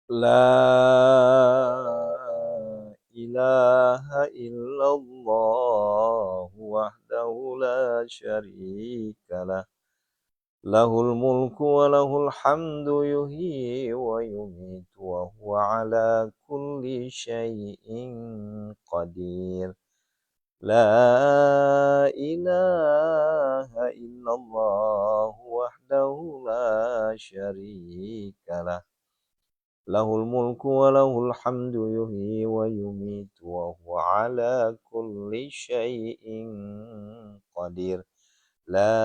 لا إله إلا الله وحده لا شريك له له الملك وله الحمد يحيي ويميت وهو على كل شيء قدير لا إله إلا الله وحده لا شريك له له الملك وله الحمد يحيي ويميت وهو على كل شيء قدير لا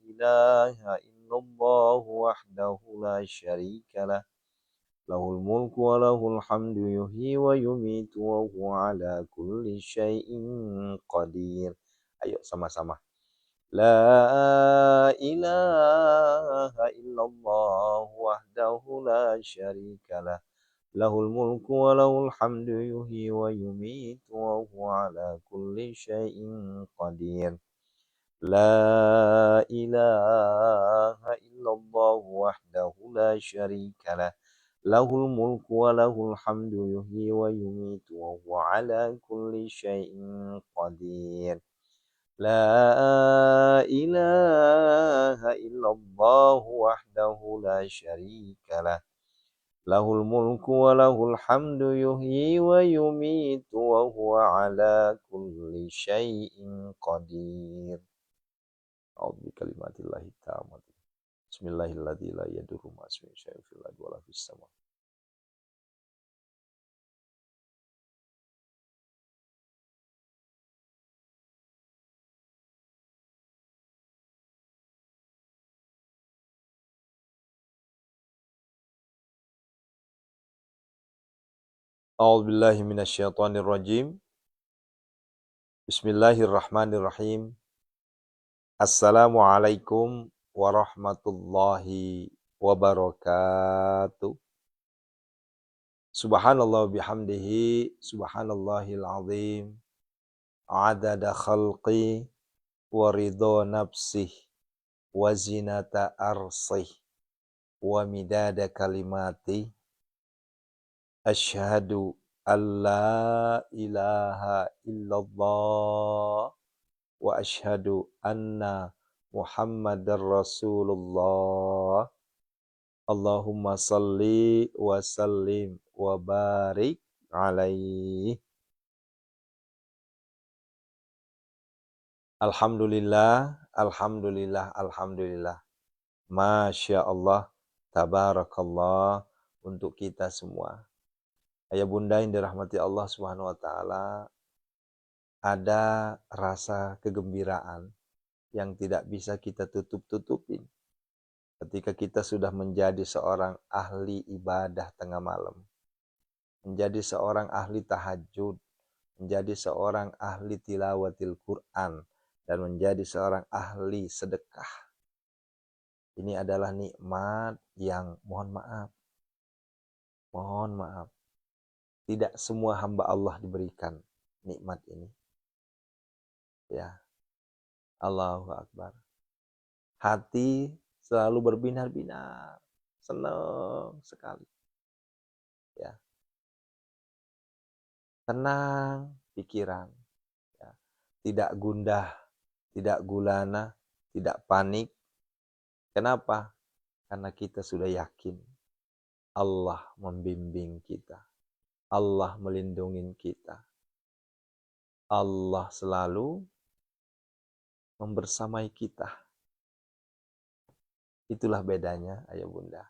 إله إلا الله وحده لا شريك له له الملك وله الحمد يحيي ويميت وهو على كل شيء قدير. Ayo sama-sama. لا إله إلا الله وحده لا شريك له له الملك وله الحمد يحيي ويميت وهو على كل شيء قدير لا إله إلا الله وحده لا شريك له له الملك وله الحمد يحيي ويميت وهو على كل شيء قدير لا إله إلا الله وحده لا شريك له له الملك وله الحمد يحيي ويميت وهو على كل شيء قدير. أعوذ بكلمات الله التامة. بسم الله الذي لا يضر مع اسمه شيء في الأرض ولا في السماء. أعوذ بالله من الشيطان الرجيم. بسم الله الرحمن الرحيم. Assalamualaikum warahmatullahi wabarakatuh. Subhanallah bihamdihi, subhanallahil azim, adada khalqi, wa ridho nafsih, wa zinata arsih, wa midada kalimati. Asyhadu an la ilaha illallah wa asyhadu anna Muhammadar Rasulullah. Allahumma salli wa sallim wa barik alaihi. Alhamdulillah, alhamdulillah, alhamdulillah. Masya Allah, tabarakallah untuk kita semua. Ayah bunda yang dirahmati Allah Subhanahu wa taala, ada rasa kegembiraan yang tidak bisa kita tutup-tutupin ketika kita sudah menjadi seorang ahli ibadah tengah malam, menjadi seorang ahli tahajud, menjadi seorang ahli tilawatil Quran, dan menjadi seorang ahli sedekah. Ini adalah nikmat yang mohon maaf, tidak semua hamba Allah diberikan nikmat ini. Ya, Allahu Akbar. Hati selalu berbinar-binar, senang sekali. Ya, tenang pikiran. Ya. Tidak gundah, tidak gulana, tidak panik. Kenapa? Karena kita sudah yakin Allah membimbing kita. Allah melindungi kita. Allah selalu membersamai kita. Itulah bedanya, ayah bunda.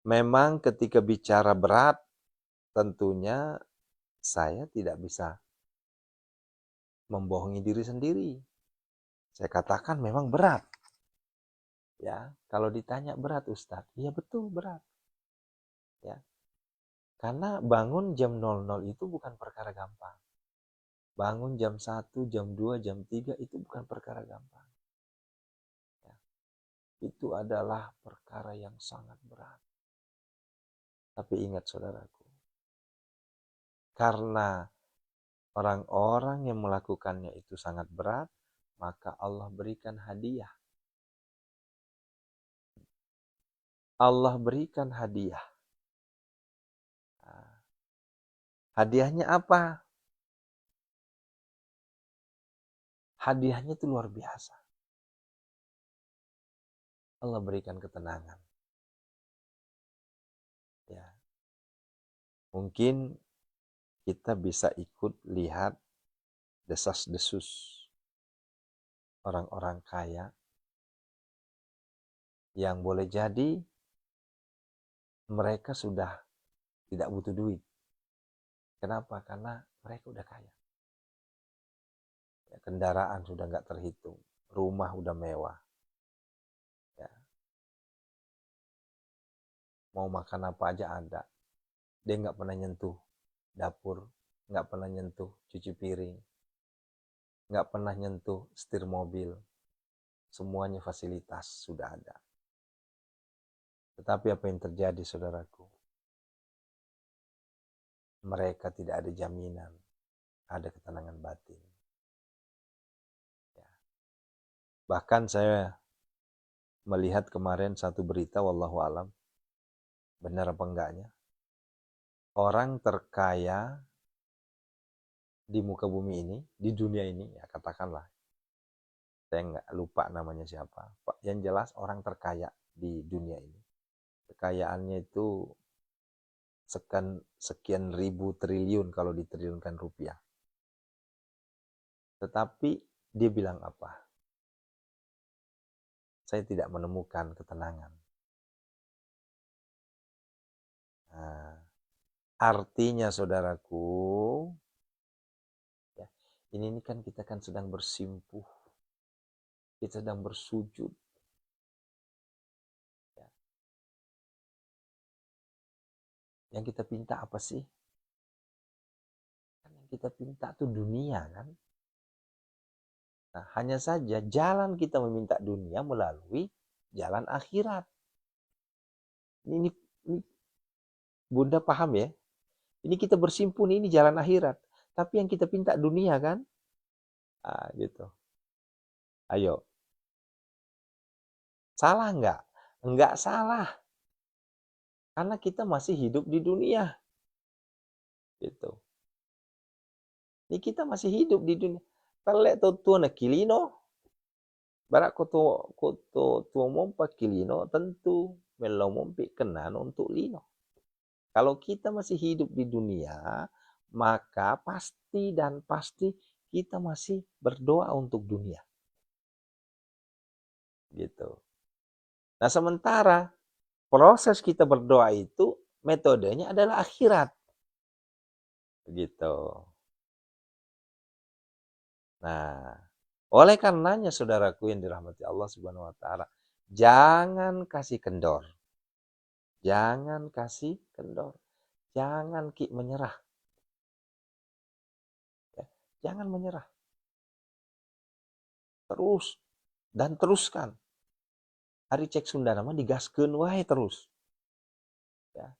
Memang ketika bicara berat, tentunya saya tidak bisa membohongi diri sendiri. Saya katakan memang berat. Ya, kalau ditanya berat Ustadz, iya betul berat. Ya. Karena bangun jam 00 itu bukan perkara gampang. Bangun jam 1, jam 2, jam 3 itu bukan perkara gampang. Ya. Itu adalah perkara yang sangat berat. Tapi ingat saudaraku, karena orang-orang yang melakukannya itu sangat berat, maka Allah berikan hadiah. Allah berikan hadiah. Hadiahnya apa? Hadiahnya itu luar biasa. Allah berikan ketenangan. Ya. Mungkin kita bisa ikut lihat desas-desus orang-orang kaya yang boleh jadi mereka sudah tidak butuh duit. Kenapa? Karena mereka udah kaya. Ya, kendaraan sudah nggak terhitung, rumah udah mewah. Ya. Mau makan apa aja ada. Dia nggak pernah nyentuh dapur, nggak pernah nyentuh cuci piring, nggak pernah nyentuh setir mobil. Semuanya fasilitas sudah ada. Tetapi apa yang terjadi, saudaraku? Mereka tidak ada jaminan ada ketenangan batin. Ya. Bahkan saya melihat kemarin satu berita, wallahu alam, benar apa enggaknya, orang terkaya di muka bumi ini, di dunia ini, ya katakanlah, saya nggak lupa namanya siapa, yang jelas orang terkaya di dunia ini, kekayaannya itu sekian ribu triliun kalau ditriliunkan rupiah. Tetapi dia bilang apa? Saya tidak menemukan ketenangan. Nah, artinya saudaraku, ya, ini kan kita kan sedang bersimpuh, kita sedang bersujud. Ya. Yang kita pinta apa sih? Kan yang kita pinta tuh dunia kan. Nah, hanya saja jalan kita meminta dunia melalui jalan akhirat. Ini Bunda paham ya? Ini kita bersimpuh ini jalan akhirat. Tapi yang kita pinta dunia kan? Ah, gitu. Ayo. Salah nggak? Nggak salah. Karena kita masih hidup di dunia. Gitu. Ini kita masih hidup di dunia. Telek tua na kilino. Barak tua mompa kilino tentu melau mompi kenano untuk lino. Kalau kita masih hidup di dunia, maka pasti dan pasti kita masih berdoa untuk dunia. Gitu. Nah, sementara proses kita berdoa itu metodenya adalah akhirat. Begitu. Nah, oleh karenanya saudaraku yang dirahmati Allah Subhanahu wa taala, jangan kasih kendor. Jangan kasih kendor. Jangan menyerah. Ya, jangan menyerah. Terus dan teruskan. Ari cek Sunda nama digaskeun wae terus. Ya.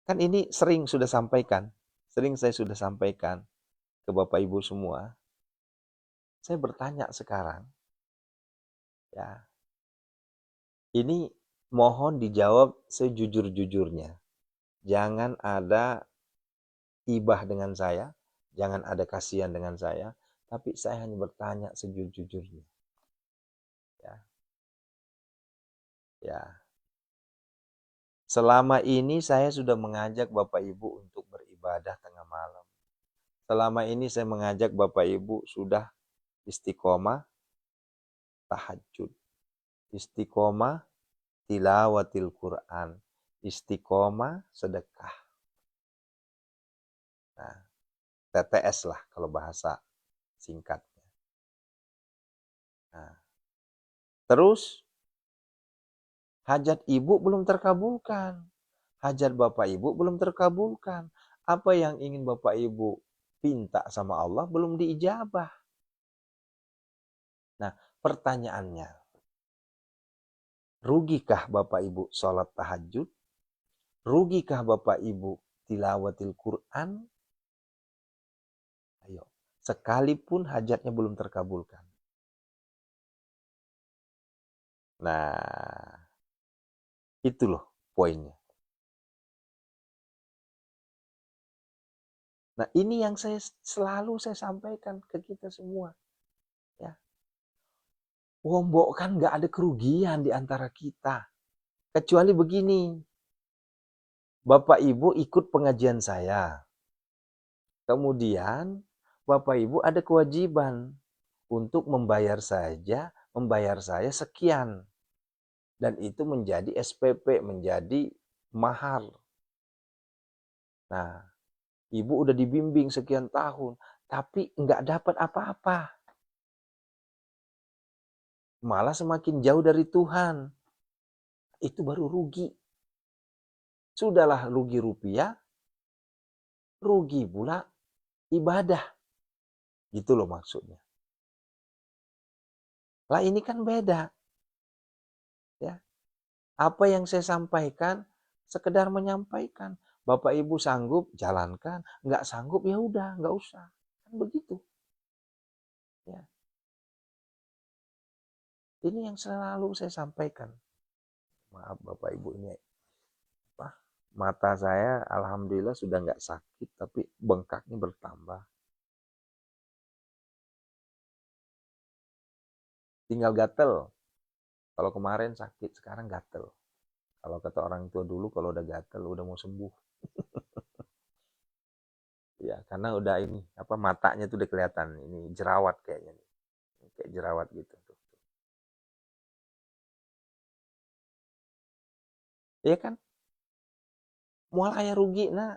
Kan ini sering sudah sampaikan. Sering saya sudah sampaikan ke Bapak Ibu semua. Saya bertanya sekarang, ya, ini mohon dijawab sejujur-jujurnya. Jangan ada ibah dengan saya, jangan ada kasihan dengan saya, tapi saya hanya bertanya sejujur-jujurnya. Ya. Ya. Selama ini saya sudah mengajak Bapak Ibu untuk beribadah tengah malam. Selama ini saya mengajak Bapak Ibu sudah istiqomah tahajud, istiqomah tilawatil Quran, istiqomah sedekah. Nah, TTS lah kalau bahasa singkatnya. Nah, terus hajat ibu belum terkabulkan, hajat bapak ibu belum terkabulkan. Apa yang ingin bapak ibu pinta sama Allah belum diijabah. Nah, pertanyaannya, rugikah bapak ibu sholat tahajud? Rugikah bapak ibu tilawatil Quran? Ayo, sekalipun hajatnya belum terkabulkan. Nah, itu loh poinnya. Nah, ini yang selalu saya sampaikan ke kita semua. Ya. Wombok kan nggak ada kerugian di antara kita. Kecuali begini, Bapak Ibu ikut pengajian saya. Kemudian Bapak Ibu ada kewajiban untuk membayar saya sekian. Dan itu menjadi SPP, menjadi mahar. Nah, Ibu udah dibimbing sekian tahun, tapi nggak dapat apa-apa. Malah semakin jauh dari Tuhan. Itu baru rugi. Sudahlah rugi rupiah, rugi pula ibadah. Gitu loh maksudnya. Lah ini kan beda. Ya. Apa yang saya sampaikan, sekedar menyampaikan. Bapak Ibu sanggup, jalankan. Nggak sanggup, ya udah, nggak usah. Kan begitu. Ya. Ini yang selalu saya sampaikan. Maaf Bapak Ibu, ini apa? Mata saya alhamdulillah sudah nggak sakit, tapi bengkaknya bertambah. Tinggal gatel. Kalau kemarin sakit, sekarang gatel. Kalau kata orang tua dulu, kalau udah gatel, udah mau sembuh. Ya, karena udah ini, apa matanya tuh udah kelihatan. Ini jerawat kayaknya. Kayak jerawat gitu. Iya kan? Mual ayah rugi, nah.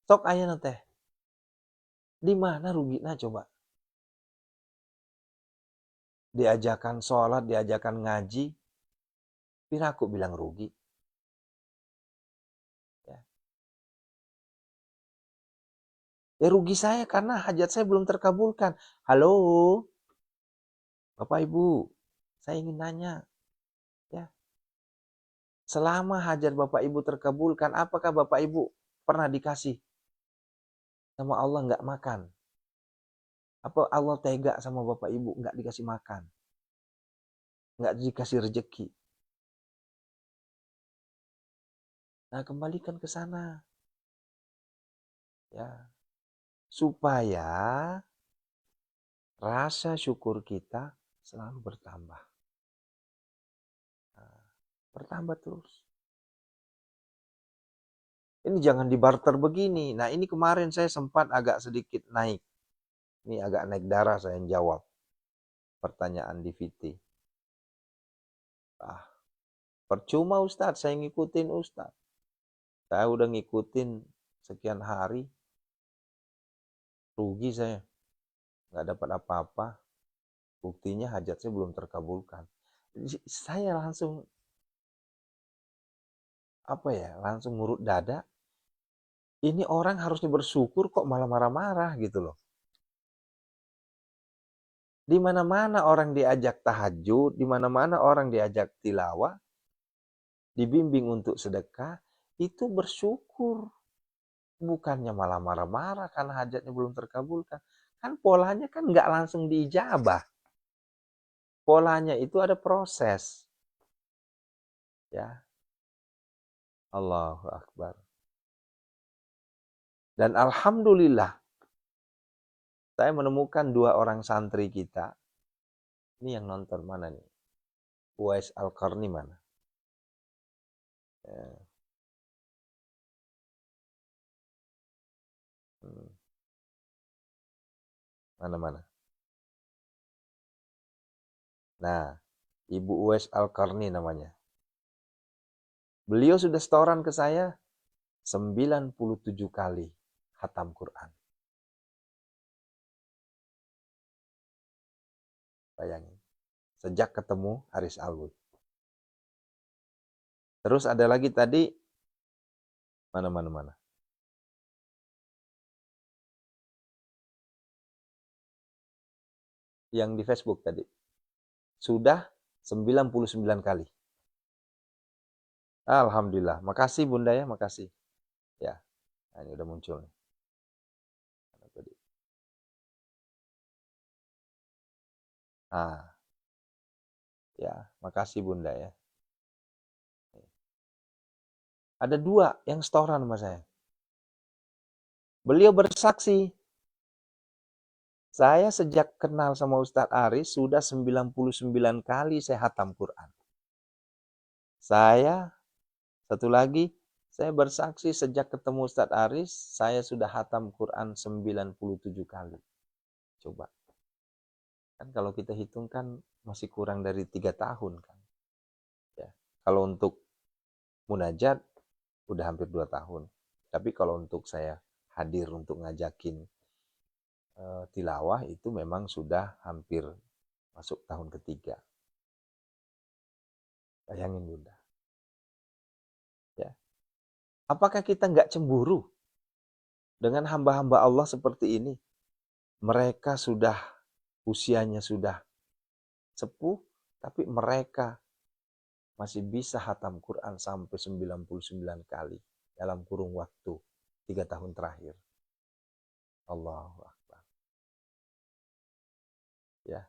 Sok ayah teh. Di mana rugi, nah coba. Diajakan sholat, diajakan ngaji. Pira aku bilang rugi. Ya. Ya rugi saya karena hajat saya belum terkabulkan. Halo, Bapak Ibu, saya ingin nanya, ya, selama hajat Bapak Ibu terkabulkan, apakah Bapak Ibu pernah dikasih sama Allah nggak makan? Apa Allah tega sama Bapak Ibu nggak dikasih makan? Nggak dikasih rezeki? Nah, kembalikan ke sana. Ya, supaya rasa syukur kita selalu bertambah. Nah, bertambah terus. Ini jangan dibarter begini. Nah, ini kemarin saya sempat agak sedikit naik. Ini agak naik darah saya yang jawab pertanyaan di VT. Ah, percuma Ustadz, saya ngikutin Ustadz. Saya udah ngikutin sekian hari, rugi saya. Nggak dapat apa-apa. Buktinya hajat saya belum terkabulkan. Saya langsung, apa ya, langsung ngurut dada. Ini orang harusnya bersyukur kok malah marah-marah gitu loh. Di mana-mana orang diajak tahajud, di mana-mana orang diajak tilawah, dibimbing untuk sedekah, itu bersyukur. Bukannya malah marah-marah karena hajatnya belum terkabulkan. Kan polanya kan nggak langsung diijabah. Polanya itu ada proses. Ya, Allahu Akbar. Dan Alhamdulillah, saya menemukan 2 orang santri kita. Ini yang nonton mana nih? Uwais Al-Qarni mana? Ya. Mana-mana. Nah, Ibu Uwais Al-Qarni namanya. Beliau sudah setoran ke saya 97 kali khatam Quran. Bayangin. Sejak ketemu Haris Alwi. Terus ada lagi tadi, mana. Yang di Facebook tadi. Sudah 99 kali. Alhamdulillah. Makasih Bunda ya, makasih. Ya, nah, ini udah muncul nih. Ah, ya, Makasih Bunda ya. Ada 2 yang setoran sama saya. Beliau bersaksi, saya sejak kenal sama Ustadz Aris sudah 99 kali saya hatam Quran. Satu lagi, saya bersaksi sejak ketemu Ustadz Aris, saya sudah hatam Quran 97 kali. Coba. Kan kalau kita hitung kan masih kurang dari 3 tahun kan. Ya. Kalau untuk munajat udah hampir 2 tahun. Tapi kalau untuk saya hadir untuk ngajakin tilawah itu memang sudah hampir masuk tahun ketiga. Bayangin Bunda. Ya. Apakah kita nggak cemburu dengan hamba-hamba Allah seperti ini? Mereka sudah usianya sudah sepuh, tapi mereka masih bisa hatam Quran sampai 99 kali dalam kurun waktu 3 tahun terakhir. Allahu Akbar. Ya.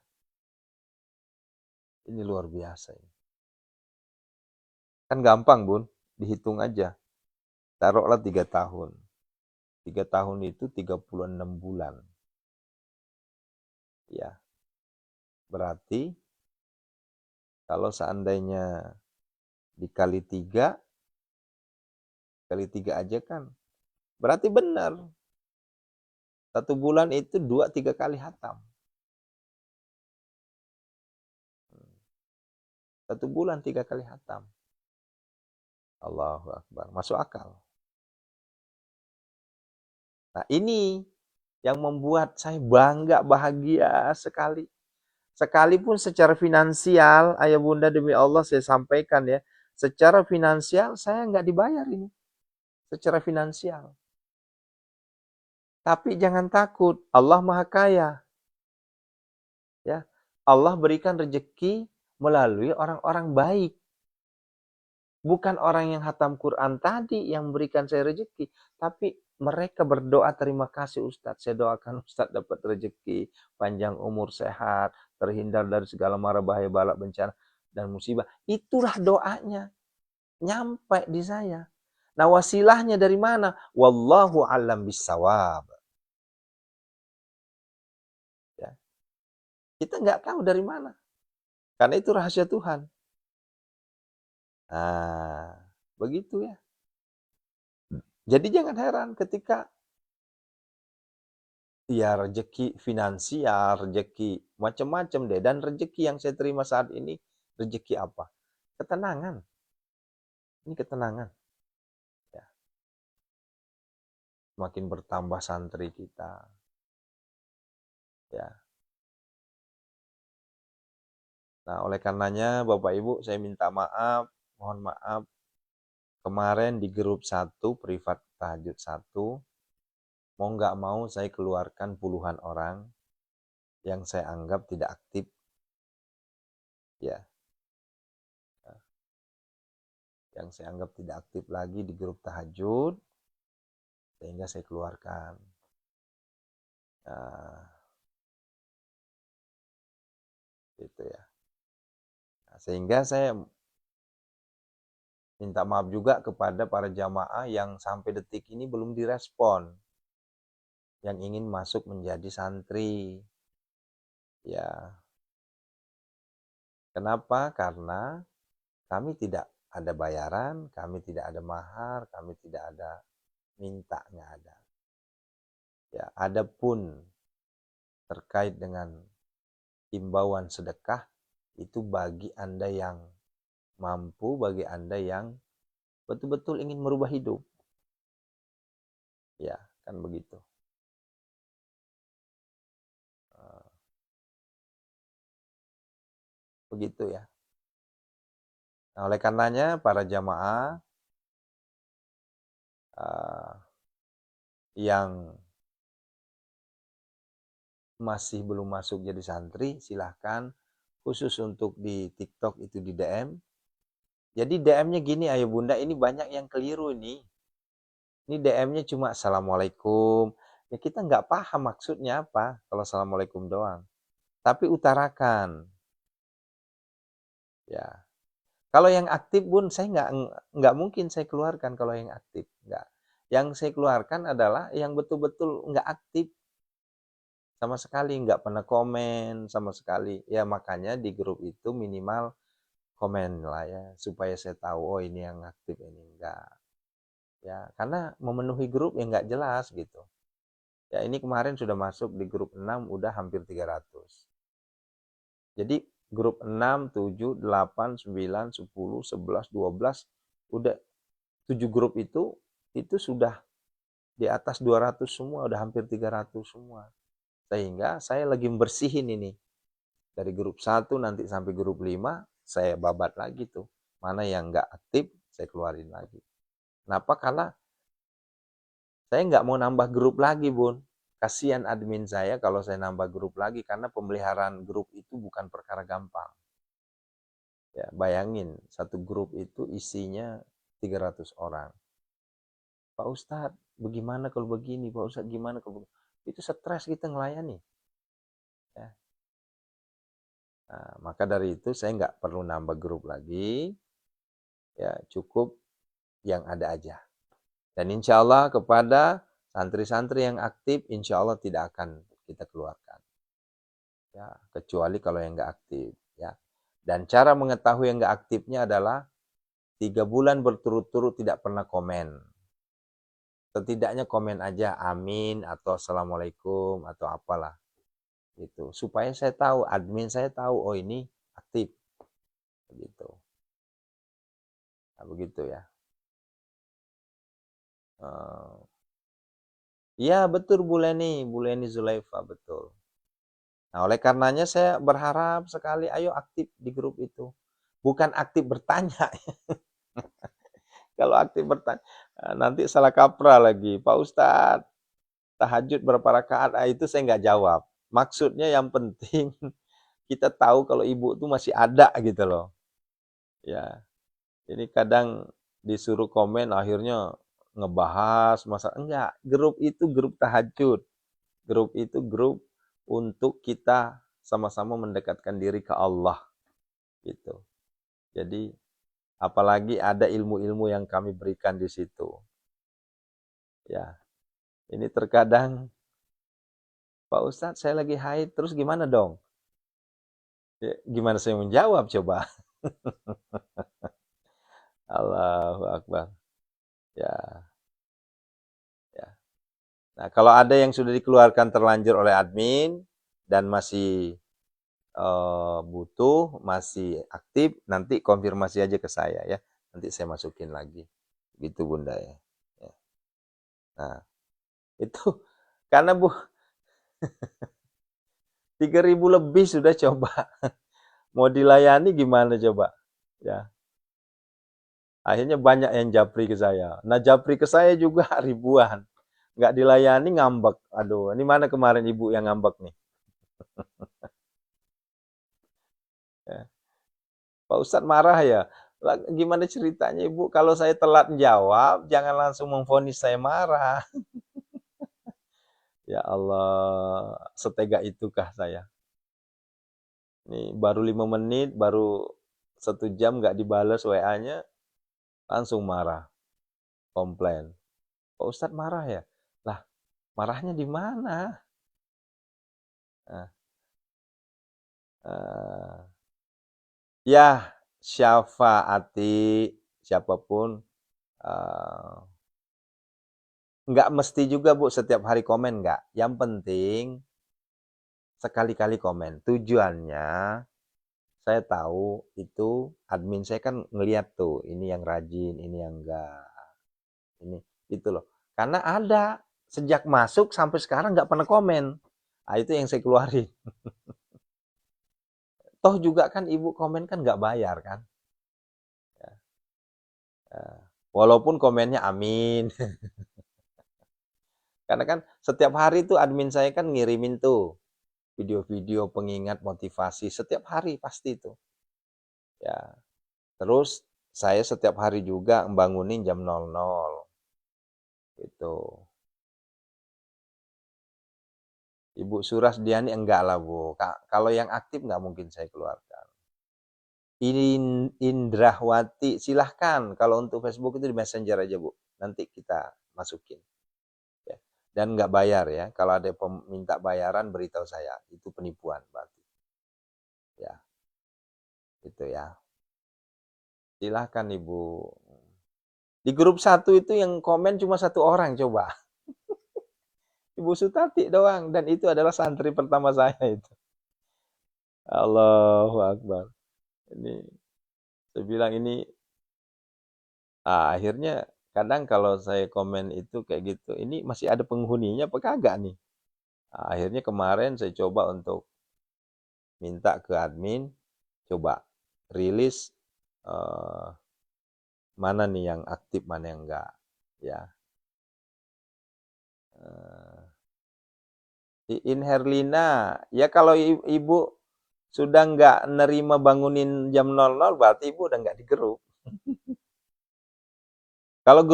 Ini luar biasa ini. Kan gampang Bun, dihitung aja. Taruhlah 3 tahun. 3 tahun itu 36 bulan. Ya. Berarti kalau seandainya dikali 3, kali 3 aja kan. Berarti benar. 1 bulan itu 2-3 kali hatam. 1 bulan 3 kali hatam. Allahu Akbar. Masuk akal. Nah ini yang membuat saya bangga, bahagia sekali. Sekalipun secara finansial, ayah bunda demi Allah saya sampaikan ya, secara finansial saya nggak dibayar ini. Secara finansial. Tapi jangan takut, Allah Maha Kaya. Ya, Allah berikan rezeki melalui orang-orang baik. Bukan orang yang hatam Quran tadi yang memberikan saya rezeki, tapi mereka berdoa, terima kasih Ustadz, saya doakan Ustadz dapat rezeki, panjang umur, sehat, terhindar dari segala mara bahaya, bala, bencana, dan musibah. Itulah doanya, nyampe di saya. Nah wasilahnya dari mana? Wallahu a'lam bissawab. Ya. Kita nggak tahu dari mana, karena itu rahasia Tuhan. Nah, begitu ya. Jadi jangan heran ketika ya rezeki finansial, rezeki macam-macam deh. Dan rezeki yang saya terima saat ini, rezeki apa? Ketenangan. Ini ketenangan. Ya. Makin bertambah santri kita. Ya. Nah, oleh karenanya Bapak Ibu, saya minta maaf, mohon maaf. Kemarin di grup 1, privat tahajud 1, mau nggak mau saya keluarkan puluhan orang yang saya anggap tidak aktif. Ya. Yang saya anggap tidak aktif lagi di grup tahajud, sehingga saya keluarkan. Nah, gitu ya. Nah, sehingga saya minta maaf juga kepada para jamaah yang sampai detik ini belum direspon, yang ingin masuk menjadi santri. Ya. Kenapa? Karena kami tidak ada bayaran, kami tidak ada mahar, kami tidak ada minta, nggak ada. Ya, adapun terkait dengan himbauan sedekah itu bagi Anda yang mampu, bagi Anda yang betul-betul ingin merubah hidup. Ya, kan begitu. Begitu ya. Nah, oleh karenanya para jamaah yang masih belum masuk jadi santri, silahkan. Khusus untuk di TikTok itu di DM. Jadi DM-nya gini, ayo bunda, ini banyak yang keliru ini. Ini DM-nya cuma Assalamualaikum. Ya kita nggak paham maksudnya apa kalau Assalamualaikum doang. Tapi utarakan. Ya. Kalau yang aktif Bun, saya nggak mungkin saya keluarkan kalau yang aktif, nggak. Yang saya keluarkan adalah yang betul-betul nggak aktif sama sekali, nggak pernah komen sama sekali. Ya makanya di grup itu minimal komen lah ya, supaya saya tahu, oh ini yang aktif, ini enggak. Ya, karena memenuhi grup yang nggak jelas gitu. Ya ini kemarin sudah masuk di grup 6, udah hampir 300. Jadi grup 6, 7, 8, 9, 10, 11, 12, udah 7 grup itu sudah di atas 200 semua, udah hampir 300 semua. Sehingga saya lagi membersihin ini. Dari grup 1 nanti sampai grup 5, saya babat lagi tuh. Mana yang nggak aktif, saya keluarin lagi. Kenapa? Karena saya nggak mau nambah grup lagi, Bun. Kasihan admin saya kalau saya nambah grup lagi, karena pemeliharaan grup itu bukan perkara gampang. Ya, bayangin, satu grup itu isinya 300 orang. Pak Ustadz, bagaimana kalau begini? Pak Ustadz, gimana kalau begini? Itu stres kita ngelayani. Ya. Nah, maka dari itu saya nggak perlu nambah grup lagi. Ya, cukup yang ada aja. Dan insya Allah kepada santri-santri yang aktif, insya Allah tidak akan kita keluarkan. Ya, kecuali kalau yang nggak aktif. Ya. Dan cara mengetahui yang nggak aktifnya adalah 3 bulan berturut-turut tidak pernah komen. Setidaknya komen aja amin atau assalamualaikum atau apalah. Itu supaya saya tahu, admin saya tahu, oh ini aktif. Begitu. Nah, begitu ya. Iya betul Bu Leni Zulaifa, betul. Nah, oleh karenanya saya berharap sekali, ayo aktif di grup itu. Bukan aktif bertanya. Kalau aktif bertanya, nanti salah kaprah lagi. Pak Ustadz, tahajud berapa rakaat? Itu saya nggak jawab. Maksudnya yang penting kita tahu kalau ibu itu masih ada gitu loh. Ya, ini kadang disuruh komen akhirnya ngebahas masa enggak. Grup itu grup tahajud. Grup itu grup untuk kita sama-sama mendekatkan diri ke Allah gitu. Jadi apalagi ada ilmu-ilmu yang kami berikan di situ. Ya, ini terkadang Pak Ustadz saya lagi haid, terus gimana dong? Ya, gimana saya menjawab coba? Allahu Akbar. Ya, ya. Nah, kalau ada yang sudah dikeluarkan terlanjur oleh admin dan masih butuh, masih aktif, nanti konfirmasi aja ke saya ya. Nanti saya masukin lagi. Gitu Bunda ya. Ya. Nah, itu karena Bu 3.000 lebih sudah coba. Mau dilayani gimana coba? Ya. Akhirnya banyak yang japri ke saya. Nah, japri ke saya juga ribuan. Nggak dilayani ngambek. Aduh, ini mana kemarin ibu yang ngambek nih? Ya. Pak Ustadz marah ya. Gimana ceritanya ibu? Kalau saya telat jawab, jangan langsung memvonis saya marah. Ya Allah, setega itukah saya? Ini baru 5 menit, baru 1 jam nggak dibales WA-nya, langsung marah, komplain. Pak Ustadz marah ya? Lah, marahnya di mana? Nah, ya, syafaati siapapun, uh, nggak mesti juga Bu setiap hari komen, nggak. Yang penting sekali-kali komen. Tujuannya saya tahu itu admin saya kan ngeliat tuh, ini yang rajin, ini yang enggak. Ini itu loh. Karena ada sejak masuk sampai sekarang nggak pernah komen. Nah, itu yang saya keluarin. Toh juga kan ibu komen kan nggak bayar kan. Ya, walaupun komennya amin. Karena kan setiap hari tuh admin saya kan ngirimin tuh video-video pengingat motivasi setiap hari pasti itu. Ya, terus saya setiap hari juga membangunin jam 00 gitu. Ibu Surasdiani enggak lah Bu. Kalau yang aktif nggak mungkin saya keluarkan. Indrawati, silahkan. Kalau untuk Facebook itu di Messenger aja, Bu. Nanti kita masukin. Ya. Dan nggak bayar ya. Kalau ada minta bayaran, beritahu saya. Itu penipuan berarti. Ya, itu ya. Silahkan Ibu. Di grup satu itu yang komen cuma 1 orang coba. Ibu Sutati doang. Dan itu adalah santri pertama saya itu. Allahu Akbar. Ini, saya bilang ini, akhirnya kadang kalau saya komen itu kayak gitu, ini masih ada penghuninya apa kagak nih? Akhirnya kemarin saya coba untuk minta ke admin, coba rilis mana nih yang aktif, mana yang enggak. Ya. In Herlina, ya kalau ibu sudah nggak nerima bangunin jam 00, berarti ibu udah nggak di grup. Kalau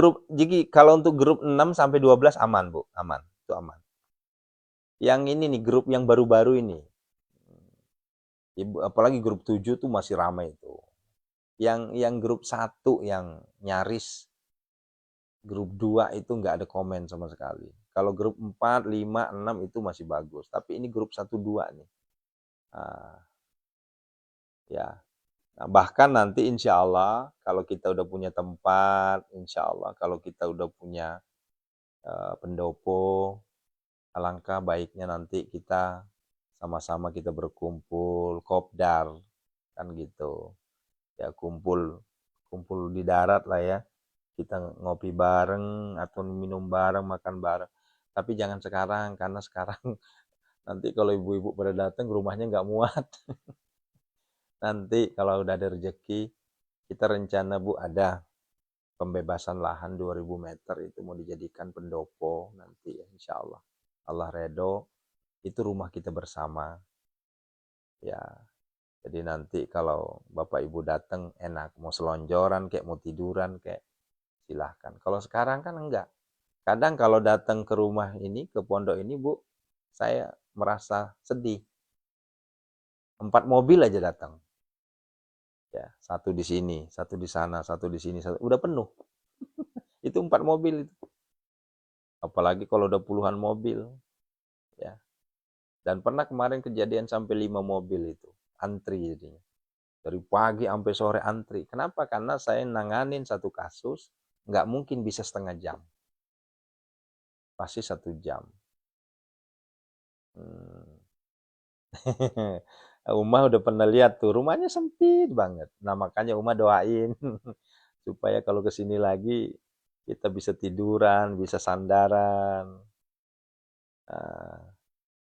kalau untuk grup 6 sampai 12 aman, Bu. Aman. Itu aman. Yang ini nih, grup yang baru-baru ini. Ibu, apalagi grup 7 tuh masih ramai itu. Yang grup 1 yang nyaris, grup 2 itu nggak ada komen sama sekali. Kalau grup 4, 5, 6 itu masih bagus. Tapi ini grup 1, 2 nih. Ya. Nah, bahkan nanti insya Allah kalau kita udah punya tempat, insya Allah kalau kita udah punya pendopo, alangkah baiknya nanti kita sama-sama kita berkumpul, kopdar, kan gitu. Ya kumpul di darat lah ya. Kita ngopi bareng atau minum bareng, makan bareng. Tapi jangan sekarang, karena sekarang nanti kalau ibu-ibu pada datang rumahnya nggak muat. Nanti kalau udah ada rezeki, kita rencana Bu ada pembebasan lahan 2000 meter itu mau dijadikan pendopo nanti ya insya Allah. Allah redo, itu rumah kita bersama. Ya, jadi nanti kalau Bapak Ibu datang enak, mau selonjoran kayak mau tiduran kayak silahkan. Kalau sekarang kan enggak. Kadang kalau datang ke rumah ini, ke pondok ini Bu, saya merasa sedih. 4 mobil aja datang. Ya, 1 di sini, 1 di sana, 1 di sini, udah penuh. Itu 4 mobil itu. Apalagi kalau udah puluhan mobil, ya. Dan pernah kemarin kejadian sampai 5 mobil itu, antri jadinya. Dari pagi sampai sore antri. Kenapa? Karena saya nanganin satu kasus, nggak mungkin bisa setengah jam. Pasti 1 jam. Uma udah pernah lihat tuh, rumahnya sempit banget. Nah makanya Uma doain supaya kalau kesini lagi kita bisa tiduran, bisa sandaran.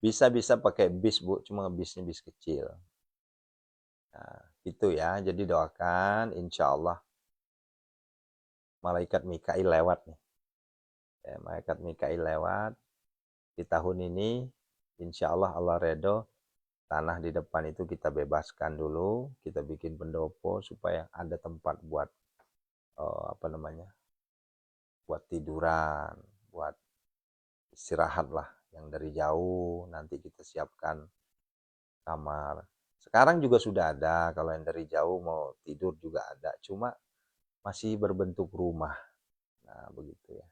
Bisa pakai bis Bu, cuma bisnya bis kecil. Nah, itu ya. Jadi doakan, insya Allah malaikat Mikail lewat nih. Ya, malaikat Mikail lewat di tahun ini, insya Allah Allah redo. Tanah di depan itu kita bebaskan dulu, kita bikin pendopo supaya ada tempat buat apa namanya, buat tiduran, buat istirahat lah. Yang dari jauh nanti kita siapkan kamar. Sekarang juga sudah ada, kalau yang dari jauh mau tidur juga ada, cuma masih berbentuk rumah. Nah, begitu ya.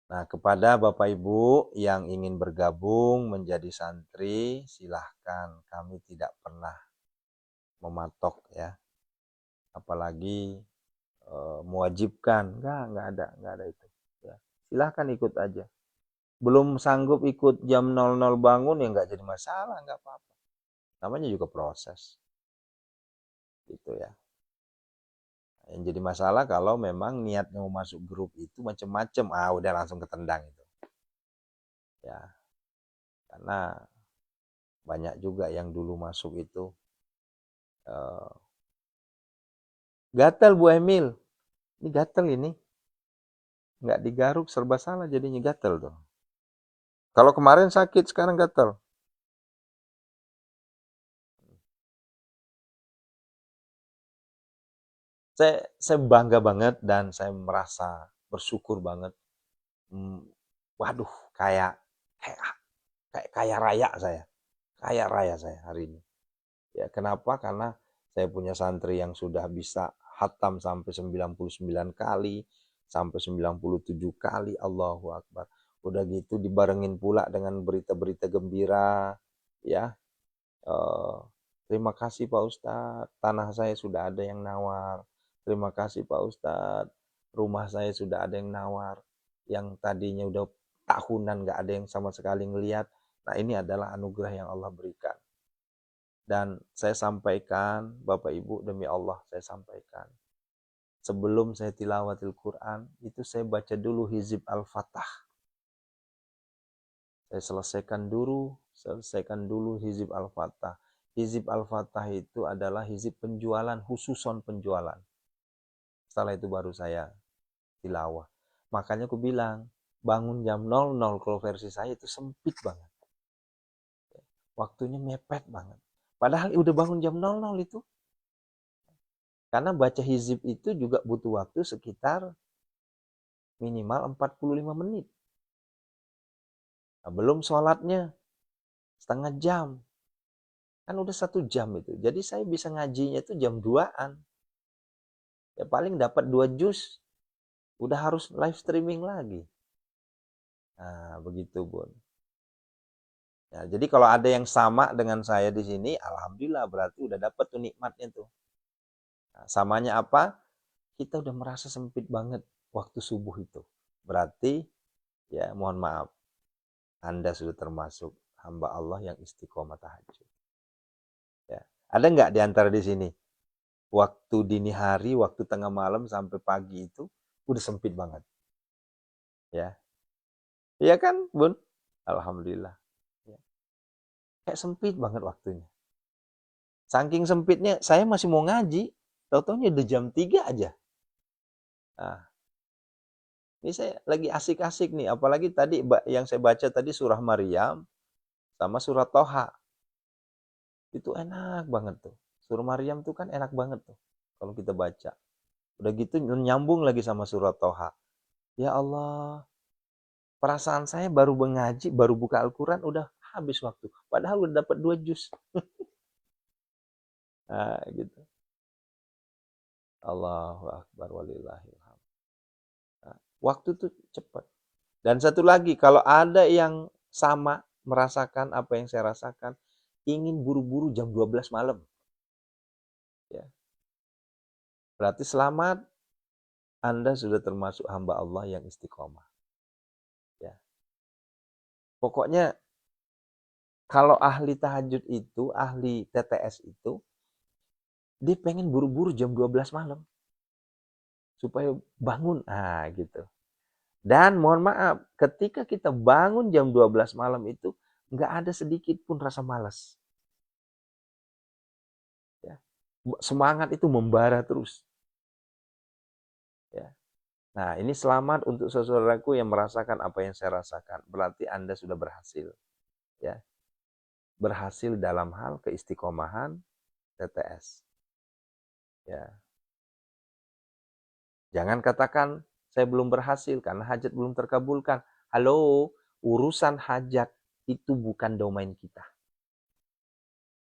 Nah, kepada Bapak Ibu yang ingin bergabung menjadi santri, silahkan. Kami tidak pernah mematok ya. Apalagi mewajibkan. Enggak ada itu. Ya. Silahkan ikut aja. Belum sanggup ikut jam 00 bangun ya nggak jadi masalah, nggak apa-apa. Namanya juga proses. Gitu ya. Yang jadi masalah kalau memang niatnya mau masuk grup itu macam-macam, udah langsung ketendang itu. Ya, karena banyak juga yang dulu masuk itu gatal Bu Emil. Ini gatal ini. Nggak digaruk serba salah jadinya gatal tuh. Kalau kemarin sakit, sekarang gatal. Saya bangga banget dan saya merasa bersyukur banget. Waduh, kayak kayak kayak kaya raya saya. Kaya raya saya hari ini. Ya, kenapa? Karena saya punya santri yang sudah bisa hatam sampai 99 kali, sampai 97 kali, Allahu Akbar. Udah gitu dibarengin pula dengan berita-berita gembira, ya. Eh, Terima kasih Pak Ustadz, tanah saya sudah ada yang nawar. Terima kasih Pak Ustadz, rumah saya sudah ada yang nawar. Yang tadinya udah tahunan nggak ada yang sama sekali ngelihat. Nah, ini adalah anugerah yang Allah berikan. Dan saya sampaikan, Bapak Ibu, demi Allah saya sampaikan. Sebelum saya tilawatil Quran, itu saya baca dulu hizib Al-Fatah. Saya selesaikan dulu hizib Al-Fatah. Hizib Al-Fatah itu adalah hizib penjualan, khususon penjualan. Setelah itu baru saya tilawah. Makanya aku bilang, bangun jam 00 kalau versi saya itu sempit banget. Waktunya mepet banget. Padahal udah bangun jam 00 itu. Karena baca hizib itu juga butuh waktu sekitar minimal 45 menit. Nah, belum sholatnya setengah jam. Kan udah 1 jam itu. Jadi saya bisa ngajinya itu jam 2-an. Ya paling dapat 2 juz. Udah harus live streaming lagi. Nah, begitu, Bun. Ya, jadi kalau ada yang sama dengan saya di sini, alhamdulillah berarti udah dapat tuh nikmatnya tuh. Nah, samanya apa? Kita udah merasa sempit banget waktu subuh itu. Berarti ya mohon maaf, Anda sudah termasuk hamba Allah yang istiqomah tahajud. Ya. Ada nggak di antara di sini? Waktu dini hari, waktu tengah malam sampai pagi itu udah sempit banget. Ya. Iya kan, Bun? Alhamdulillah. Ya. Kayak sempit banget waktunya. Saking sempitnya, saya masih mau ngaji. Tau-taunya udah jam 3 aja. Nah, ini saya lagi asik-asik nih. Apalagi tadi yang saya baca tadi surah Maryam sama surah Toha. Itu enak banget tuh. Surah Maryam tuh kan enak banget tuh kalau kita baca. Udah gitu nyambung lagi sama surah Toha. Ya Allah, perasaan saya baru mengaji, baru buka Al-Quran udah habis waktu. Padahal udah dapat 2 juz. Nah, gitu. Allahu Akbar walillahilhamd. Nah, waktu tuh cepat. Dan satu lagi, kalau ada yang sama merasakan apa yang saya rasakan, ingin buru-buru jam 12 malam. Ya. Berarti selamat, Anda sudah termasuk hamba Allah yang istiqomah. Ya. Pokoknya kalau ahli tahajud itu, ahli TTS itu, dia pengen buru-buru jam 12 malam. Supaya bangun. Nah, gitu. Dan mohon maaf, ketika kita bangun jam 12 malam itu, nggak ada sedikit pun rasa malas. Ya. Semangat itu membara terus. Ya. Nah, ini selamat untuk saudaraku yang merasakan apa yang saya rasakan. Berarti Anda sudah berhasil. Ya. Berhasil dalam hal keistiqomahan TTS. Ya. Jangan katakan saya belum berhasil karena hajat belum terkabulkan. Halo, urusan hajat itu bukan domain kita.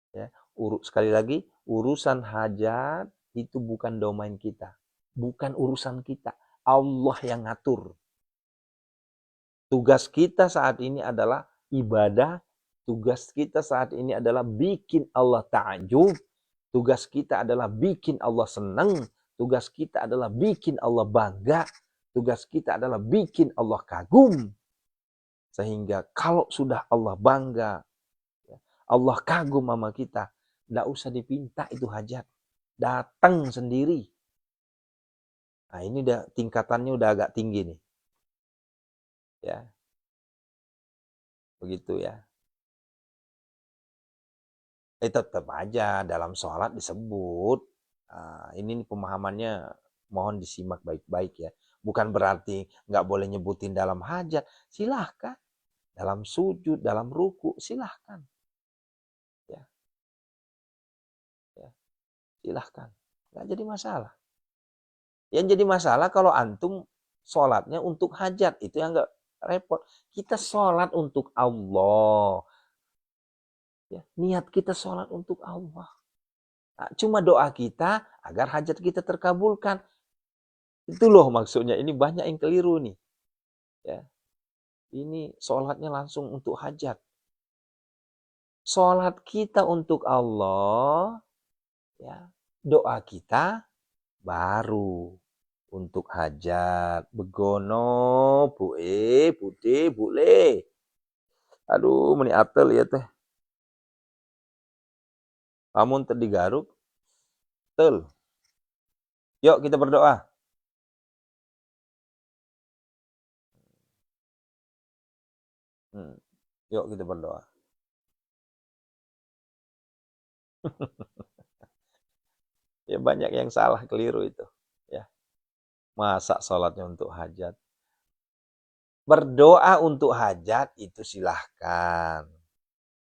Ya, sekali lagi, urusan hajat itu bukan domain kita. Bukan urusan kita. Allah yang ngatur. Tugas kita saat ini adalah ibadah. Tugas kita saat ini adalah bikin Allah ta'ajub. Tugas kita adalah bikin Allah senang. Tugas kita adalah bikin Allah bangga. Tugas kita adalah bikin Allah kagum. Sehingga kalau sudah Allah bangga, Allah kagum sama kita, tidak usah dipinta itu hajat. Datang sendiri. Nah, ini udah tingkatannya udah agak tinggi nih. Ya. Begitu ya. Tetap aja dalam sholat disebut. Nah, ini pemahamannya mohon disimak baik-baik ya. Bukan berarti nggak boleh nyebutin dalam hajat. Silahkan. Dalam sujud, dalam ruku, silahkan. Ya. Ya. Silahkan. Nggak jadi masalah. Yang jadi masalah kalau antum sholatnya untuk hajat. Itu yang nggak repot. Kita sholat untuk Allah. Ya, niat kita sholat untuk Allah. Nah, cuma doa kita agar hajat kita terkabulkan. Itu loh maksudnya. Ini banyak yang keliru nih. Ya, ini sholatnya langsung untuk hajat. Sholat kita untuk Allah, ya, doa kita baru untuk hajat. Begono, bude, bule. Aduh, meni atel ya teh. Kamu tadi garuk, tel. Yuk kita berdoa. Yuk kita berdoa. Ya banyak yang salah, keliru itu. Ya, masa sholatnya untuk hajat. Berdoa untuk hajat itu silahkan.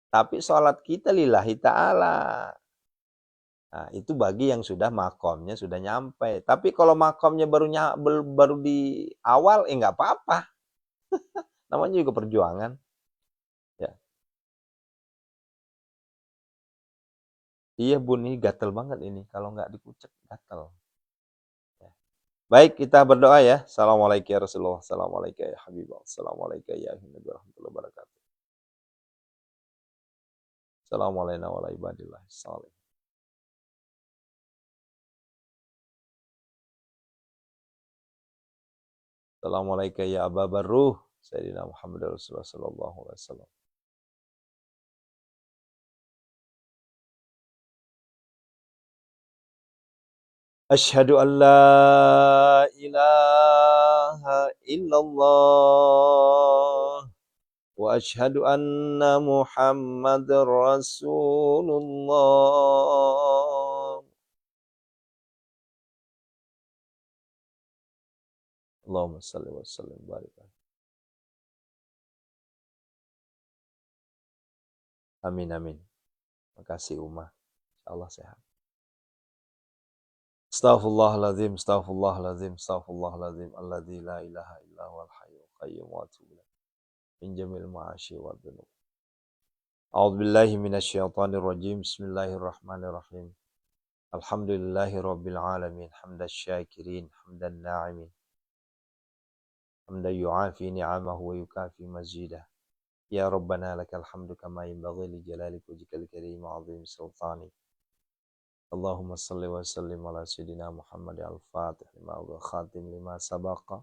Tapi sholat kita lillahi ta'ala. Nah, itu bagi yang sudah makomnya sudah nyampe. Tapi kalau makomnya baru di awal, nggak apa-apa. Namanya juga perjuangan. Ya. Iya bun, ini gatel banget ini. Kalau nggak dikucek, gatel. Ya. Baik, kita berdoa ya. Assalamualaikum ya Rasulullah. Assalamualaikum ya Habibullah. Assalamualaikum ya warahmatullahi wabarakatuh. Assalamualaikum warahmatullahi wabarakatuh. Assalamualaikum ya Aba Barruh. Sayyidina Muhammad Rasulullah sallallahu alaihi wasallam. Asyhadu an la ilaha illallah wa asyhadu anna Muhammadar Rasulullah. Allahumma salli wa sallim barik. Amin amin. Makasih Umar. Insyaallah sehat. Astaghfirullahaladzim, astaghfirullahaladzim, astaghfirullahaladzim, alladzi la ilaha illa huwal hayyul qayyum wa atubu ilaih. Min jamil ma'asyi wa dhunub. A'udzu billahi minasyaitonir rajim. Bismillahirrahmanirrahim. Alhamdulillahi rabbil alamin. Hamdan syakirin, hamdan na'imin. Hamdan yu'afi ni'amahu wa yukafi mazidah. Ya Rabbana lakal hamdu kama yanbaghi li jalali wajhikal karim wa 'azimi sultani. Allahumma salli wa sallim ala sayyidina Muhammad al-Fatih lima wa khatim lima sabaqa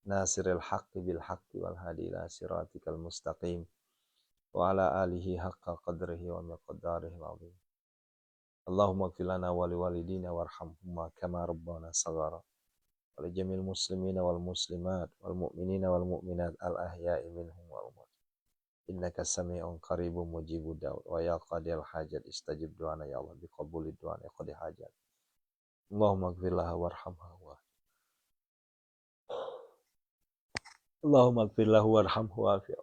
nasiril haqqi bil haqqi wal hadi ila siratikal mustaqim wa ala alihi haqqa qadrihi wa miqdarihi al-azim. Allahumma ighfir lana wa liwalidina warhamhuma kama rabbana saghara. Wa li jamil muslimina wal muslimat wal mu'minina wal mu'minat al ahya'i minhum wal amwat. Innaka sami'un qaribun mujibud da'wat wa ya qadiyal hajat istajib du'ana ya Allah biqabulid du'ana ya qadi hajat. Allahumma ighfir laha warhamha wa Allahumma ighfir lahu warhamhu wa'afi.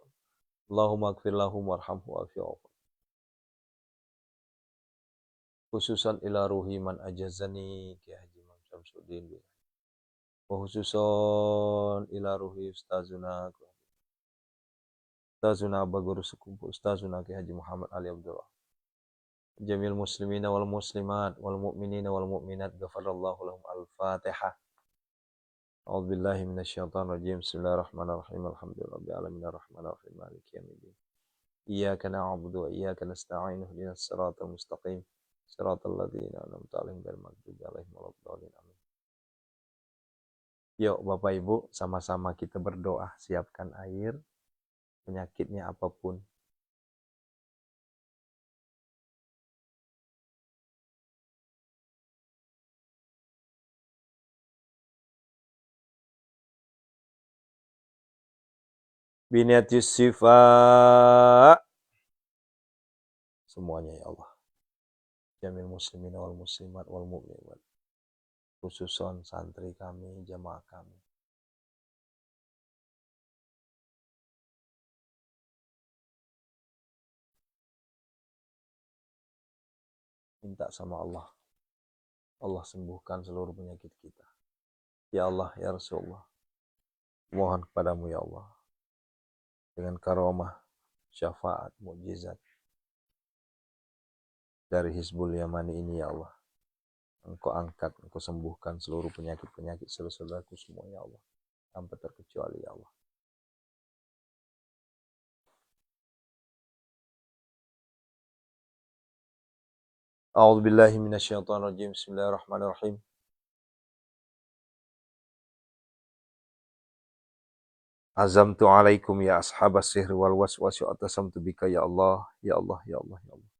Allahumma ighfir lahum warhamhu wa'afi. Khususan ila ruhi man ajazani Ki Haji Imam Syamsuddin. Wa khususan ila ruhi Ustazuna Baguru Sekumpu Ustazuna Ki Haji Muhammad Ali Abdullah. Jamil muslimina wal muslimat wal mu'minina wal mu'minat ghafarallahu lahum. Al-Fatihah. A'udzu billahi minasyaitonir rajim. Bismillahirrahmanirrahim. Alhamdulillahirabbil alamin arrahmanir rahim maliki yaumiddin. Iyyaka na'budu wa iyyaka nasta'in ihdinas siratal mustaqim. Siratal ladzina an'amta 'alaihim ghairil maghdubi 'alaihim waladdallin. Amin. Yuk Bapak Ibu, sama-sama kita berdoa, siapkan air, penyakitnya apapun. Biniatis syifa. Semuanya ya Allah. Jamil muslimin wal muslimat wal mu'minat. Khususon santri kami, jamaah kami. Minta sama Allah. Allah sembuhkan seluruh penyakit kita. Ya Allah, ya Rasulullah. Mohon kepadamu ya Allah. Dengan karamah, syafaat, mukjizat. dari Hizbul Yamani ini ya Allah. Engkau angkat, Engkau sembuhkan seluruh penyakit-penyakit saudara-saudaraku semua ya Allah. Tanpa terkecuali ya Allah. A'udzu billahi minasyaitonir rajim. Bismillahirrahmanirrahim. Azamtu alaikum ya ashabas sihri wal waswasi wa atasamtu bika ya Allah, ya Allah, ya Allah, ya Allah.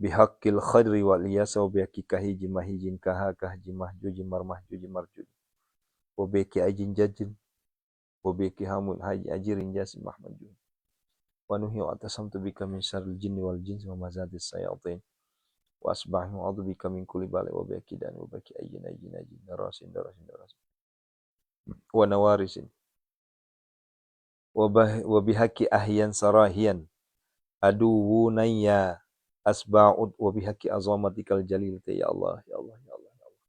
Bihaqqil khadri wal iyasa wa bihaqqi kahiji mahijin kaha kahji mahjuji marmahjuji marjuji. Wa bihaqqi ajin jajin. Wa bihaqqi hamun haji ajirin jasin mahmajun. Wa nuhi wa atasamtu bika min syarril jinni wal jinsi wa mazadis sayatin. Wa asbahu a'udzu bika min kulli bala'i wa bihaqqi dan wa bihaqqi ajin ajin ajin darasin darasin darasin. Wa nawarisin. Wa bihaqi ahyan sarahian aduwunayya asba'ud wa bihaqi azamatikal jalil ya Allah ya Allah ya Allah ya Allah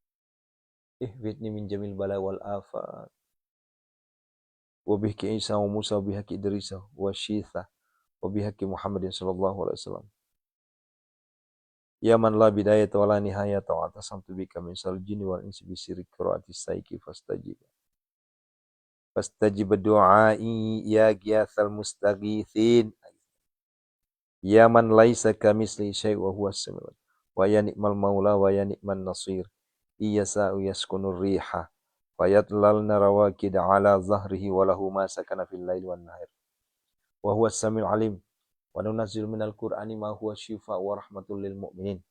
ihwitni min jamil bala wal afat wa bihaqi Isa wa Musa wa bihaqi Idrisa wa Syitha wa bihaqi Muhammadin sallallahu alaihi wasallam ya man la bidayata wa la nihayata wa atasamtu bika min syarril jinni wal insi bi sirri qiraati saiki fastajib du'ai ya ghiyatsal mustaghithin ya man laisa kamisli syai' wa huwa as-sami'ul wa ya ni'mal maula wa ya ni'man nasir iyasa'u yaskunur riha fayatlalna rawakid ala zahrihi wa lahu ma sakana fil laili wan nahar wa huwa as-sami'ul alim wa nunazzilu minal qur'ani ma huwa shifaa wa rahmatul lil mu'minin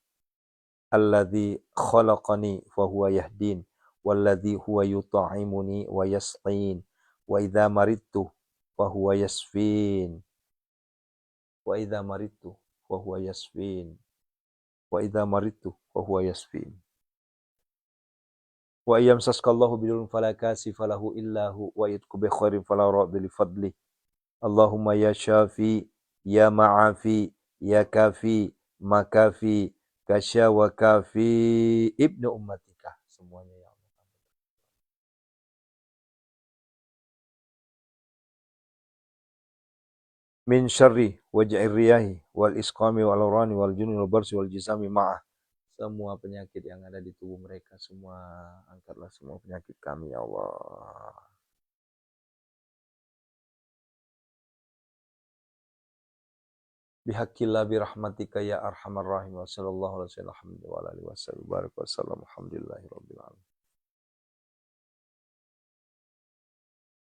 alladzi khalaqani fa huwa yahdin walladzi huwa yut'imuni wa yasqin wa idza maridtu fa huwa yasfin wa idza maridtu fa huwa yasfin wa idza maridtu fa huwa yasfin wa yamsaskallahu bidurrin fala kashifa lahu illa hu wa yadku bi khairin fala radda li fadli Allahumma ya syafi ya ma'afi ya kafi makafi kasya wa kafi ibnu ummatika semuanya ya Allah. Min syarri waj'ir riyahi wal isqami wal awrani wal junni wal barsi wal jisami ma'ah. Semua penyakit yang ada di tubuh mereka semua angkatlah semua penyakit kami ya Allah. Bihaqqillah birahmatika ya arhamar rahim wa sallallahu alaihi wa alihi wasallam alhamdulillahi rabbil alamin.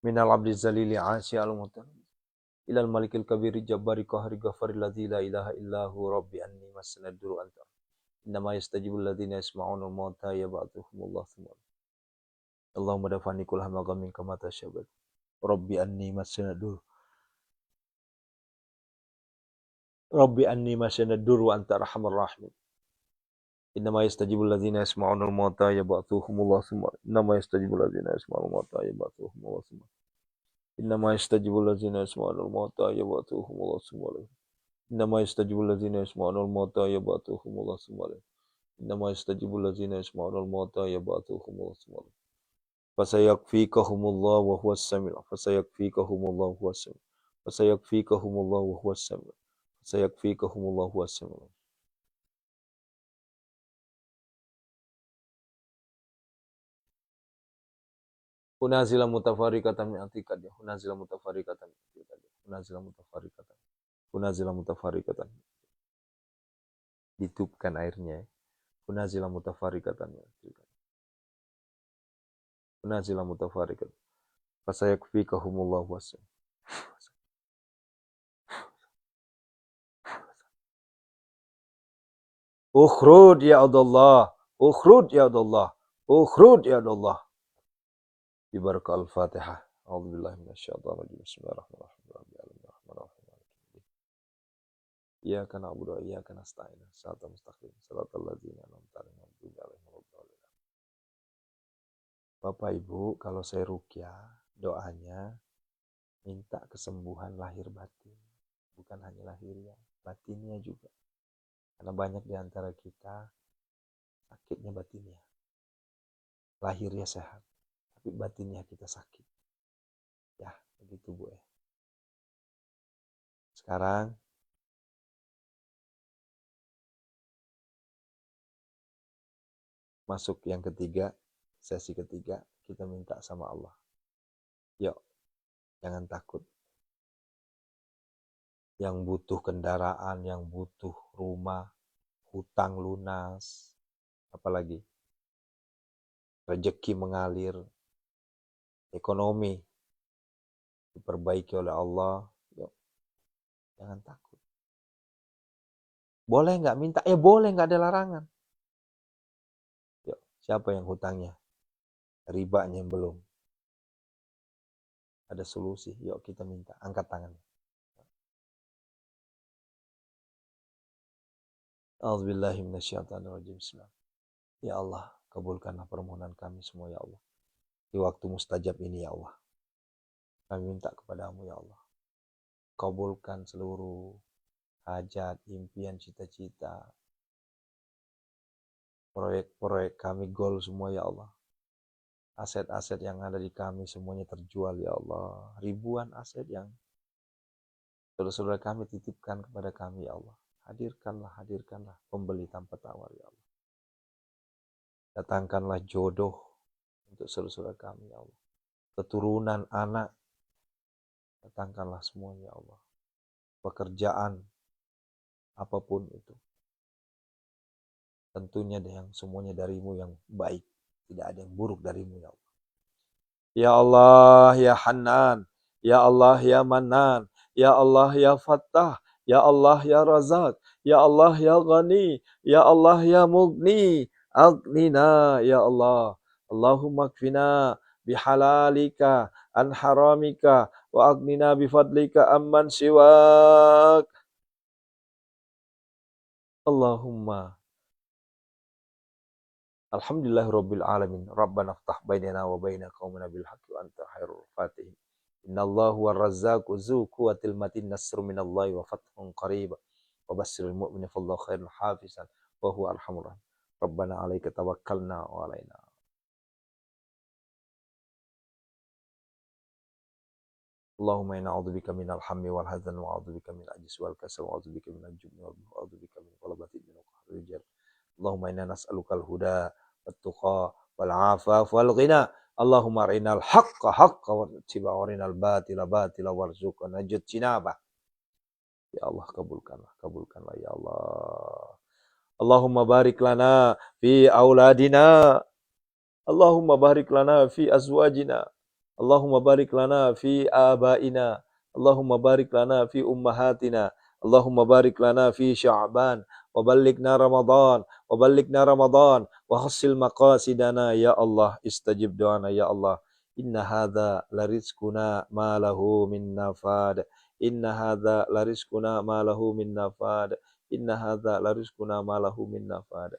Minal abdi zalili asi al-mutan ilal malikil kabiri jabbari qahri ghafari ladzi la ilaha illahu rabbi anni masnaduru anta innama yastajibul ladzina yasma'una al-mauta yab'athuhumullah thumma Allahumma dafani kul hamaga min kama tasyabat rabbi anni masnaduru wa anta arhamar rahimin innama yastajibul ladzina yasma'una al-mauta yab'athuhumullah thumma innama yastajibul ladzina yasma'una al-mauta yab'athuhumullah thumma innama yastajibul ladzina yasma'una al-mauta yab'athuhumullah thumma innama yastajibul ladzina yasma'una al-mauta yab'athuhumullah thumma innama yastajibul ladzina yasma'una al-mauta yab'athuhumullah thumma fasayakfikahumullah wa huwas sami'ul fasayakfikahumullah wa huwas sami'ul fasayakfikahumullah wa huwas sami'ul fasayakfikahumullah wa huwas sami'ul Hunazila mutafarriqatan min atikad hunazila mutafarriqatan hunazila mutafarriqatan hunazila mutafarriqatan ditupkan airnya hunazila mutafarriqatan hunazila mutafarriqatan fasayakfikahumullah was ukhrud ya Allah ukhrud ya Allah ukhrud ya Allah bi barakah al-Fatihah. A'udzubillahi minasyaitonir rajim. Bismillahirrahmanirrahim. Iyyaka na'budu wa iyyaka nasta'in. Shiratal mustaqim. Shiratal ladzina an'amta 'alaihim. Bapak Ibu, kalau saya ruqyah, doanya minta kesembuhan lahir batin. Bukan hanya lahiriah, batinnya juga. Karena banyak di antara kita sakitnya batinnya. Lahirnya sehat, tapi batinnya kita sakit. Ya, begitu Bu. Sekarang masuk yang ketiga, sesi ketiga, kita minta sama Allah. Yuk, jangan takut. Yang butuh kendaraan, yang butuh rumah, hutang lunas, apalagi rezeki mengalir, ekonomi diperbaiki oleh Allah. Yuk, jangan takut. Boleh nggak minta? Boleh, nggak ada larangan. Yuk, siapa yang hutangnya? Ribanya yang belum. Ada solusi. Yuk kita minta. Angkat tangan. A'udzubillahi minasyaitonirrajim. Ya Allah, kabulkanlah permohonan kami semua ya Allah. Di waktu mustajab ini ya Allah. Kami minta kepadamu ya Allah. Kabulkan seluruh hajat, impian, cita-cita, proyek-proyek kami, goal semua ya Allah. Aset-aset yang ada di kami semuanya terjual ya Allah. Ribuan aset yang saudara-saudara kami titipkan kepada kami ya Allah. Hadirkanlah pembeli tanpa tawar ya Allah. Datangkanlah jodoh untuk saudara-saudara kami ya Allah. Keturunan, anak, datangkanlah semuanya ya Allah. Pekerjaan, apapun itu. Tentunya yang semuanya darimu yang baik. Tidak ada yang buruk darimu ya Allah. Ya Allah, ya Hanan. Ya Allah, ya Manan. Ya Allah, ya Fattah. Ya Allah, ya Razak. Ya Allah, ya Ghani. Ya Allah, ya Mughni. Aghnina, ya Allah. Allahumma kfina bihalalika an haramika wa aghnina bifadlika amman siwak. Allahumma alhamdulillahirabbil alamin. Rabbana iftah bainana wa baina qaumina bil haqqi wa anta khairul fatihin. Innallaha huwar razzaqu dzu quwwatil matin, nasrun minallahi wa fathun qarib. Wa basyiril mu'minina fallahu khairul hafizan wa huwa arhamur rahim. Rabbana 'alaika tawakkalna wa 'alaina. Allahumma inna a'udzubika minal hammi wal hazan wa a'udzubika minal ajzi wal kasal wa a'udzubika minal jubni wa a'udzubika min ghalabati rijal. Allahumma inna nas'alukal huda wat tuqa wal 'afaf wal ghina. Allahumma arinal haqqa haqqa wa arinal batila batila warzuqna ijtinabah. Ya Allah, kabulkanlah ya Allah. Allahumma barik lana fi auladina. Allahumma barik lana fi azwajina. Allahumma barik lana fi abaina. Allahumma barik lana fi ummahatina. Allahumma barik lana fi Sya'ban wa ballighna Ramadan wa hassil maqasidana ya Allah. Istajib doana ya Allah. Inna hadza larizquna ma lahu min nafad. Inna hadza larizquna ma lahu min nafad. Inna hadza larizquna ma lahu min nafad.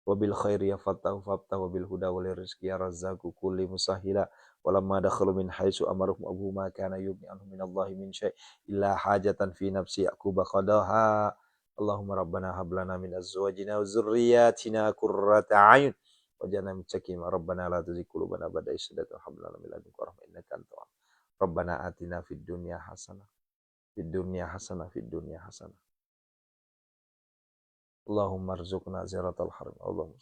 Wabil khairi ya fattahu fattah wabil huda wal rizqi ya razzaku kulli musahila walamma dakhalu min haitsu amaruhum abu ma kana yughni anhum minallahi min syai' illa hajatan fi nafsi yaquba qadaha. Allahumma rabbana hab lana min azwajina wa dzurriyyatina qurrata a'yun waj'alna muttaqin. Rabbana la tuzigh qulubana ba'da idh hadaytana wa hab lana min ladunka rahmah innaka antal wahhab. Rabbana atina fid dunya hasanah fid dunya hasanah fid dunya hasanah. Allahumma rzuqna ziyaratal haram. Allahumma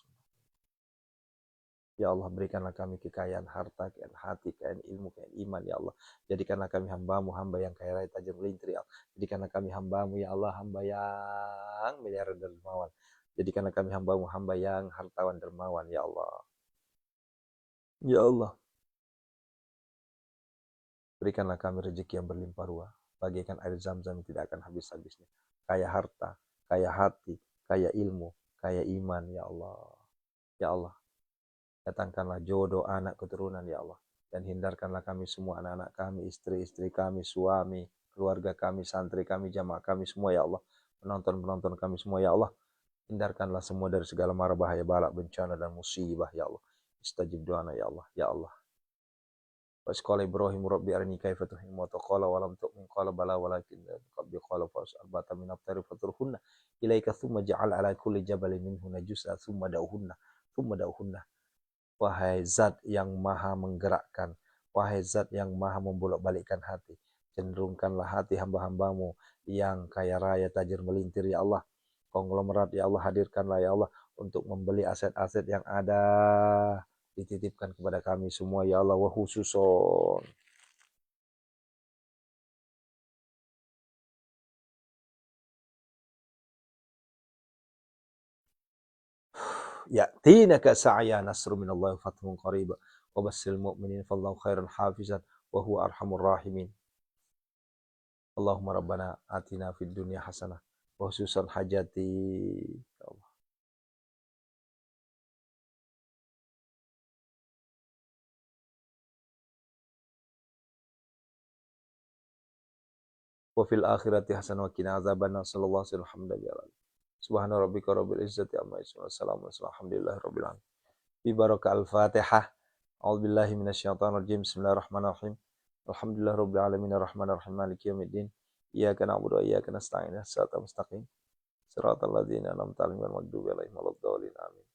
ya Allah, berikanlah kami kekayaan harta, kekayaan hati, kekayaan ilmu, kekayaan iman, ya Allah. Jadikanlah kami hamba-Mu, hamba yang kaya raya tajam melintir, ya Allah. Jadikanlah kami hamba-Mu, ya Allah, hamba yang miliaran dermawan. Jadikanlah kami hamba-Mu, hamba yang hartawan dermawan, ya Allah. Ya Allah, berikanlah kami rezeki yang berlimpah ruah, bagaikan air zam-zam yang tidak akan habis-habisnya. Kaya harta, kaya hati, kaya ilmu, kaya iman, ya Allah. Ya Allah, datangkanlah jodoh, anak, keturunan, ya Allah. Dan hindarkanlah kami semua, anak-anak kami, istri-istri kami, suami, keluarga kami, santri kami, jamaah kami semua, ya Allah. Penonton-penonton kami semua, ya Allah. Hindarkanlah semua dari segala mara bahaya, balak, bencana, dan musibah, ya Allah. Istajib doana, ya Allah. Ya Allah. Wasqala Ibrahim Rabbi arini kaifa tuhimmu taqala wa lam tu'min qala bala walakin qabbi qala fas'al bata min at-tari faturhunna ilaika thumma ja'al ala kulli jabalin minhunna juz'a thumma da'uhunna. Wahai zat yang maha menggerakkan, wahai zat yang maha membolak-balikkan hati, cenderungkanlah hati hamba-hambamu yang kaya raya tajir melintir, ya Allah. Konglomerat, ya Allah, hadirkanlah, ya Allah. untuk membeli aset-aset yang ada, dititipkan kepada kami semua ya Allah, wa khususon ya'tinaka sa'ya nasru minallahi fathun qarib wa bassil mu'minin fallahu khairan hafizan wa huwa arhamur rahimin. Allahumma rabbana atina fid dunya hasanah wa khususan hajati ya Allah. Wa fil akhirati hasanah wa qina adzabannar. Sallallahu alaihi wasallam. Subhana rabbika rabbil izzati amma yasifun. Wassalamu alhamdulillahi rabbil alamin. Bi baraka al-Fatihah. A'udzubillahi minasyaitonir rajim. Bismillahirrahmanirrahim. Alhamdulillahi rabbil alamin arrahmanir rahim maliki yaumiddin. Iyyaka na'budu wa iyyaka nasta'in. Shiratal mustaqim. Shiratal ladzina an'amta 'alaihim ghairil maghdubi 'alaihim waladdallin. Amin.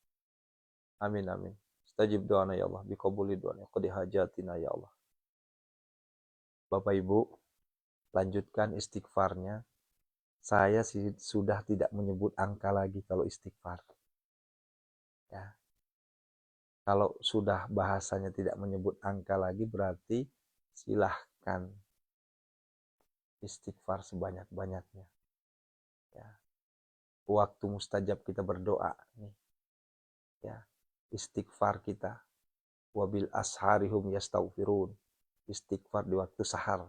Amin amin. Stajib doana ya Allah, biqabuli doana, qadi hajatina ya Allah. Bapak Ibu, lanjutkan istighfarnya. Saya sudah tidak menyebut angka lagi kalau istighfar. Ya. Kalau sudah bahasanya tidak menyebut angka lagi, berarti silahkan istighfar sebanyak-banyaknya. Ya. Waktu mustajab kita berdoa nih. Ya. Istighfar kita. Wabil asharihum yastaghfirun. Istighfar di waktu sahar.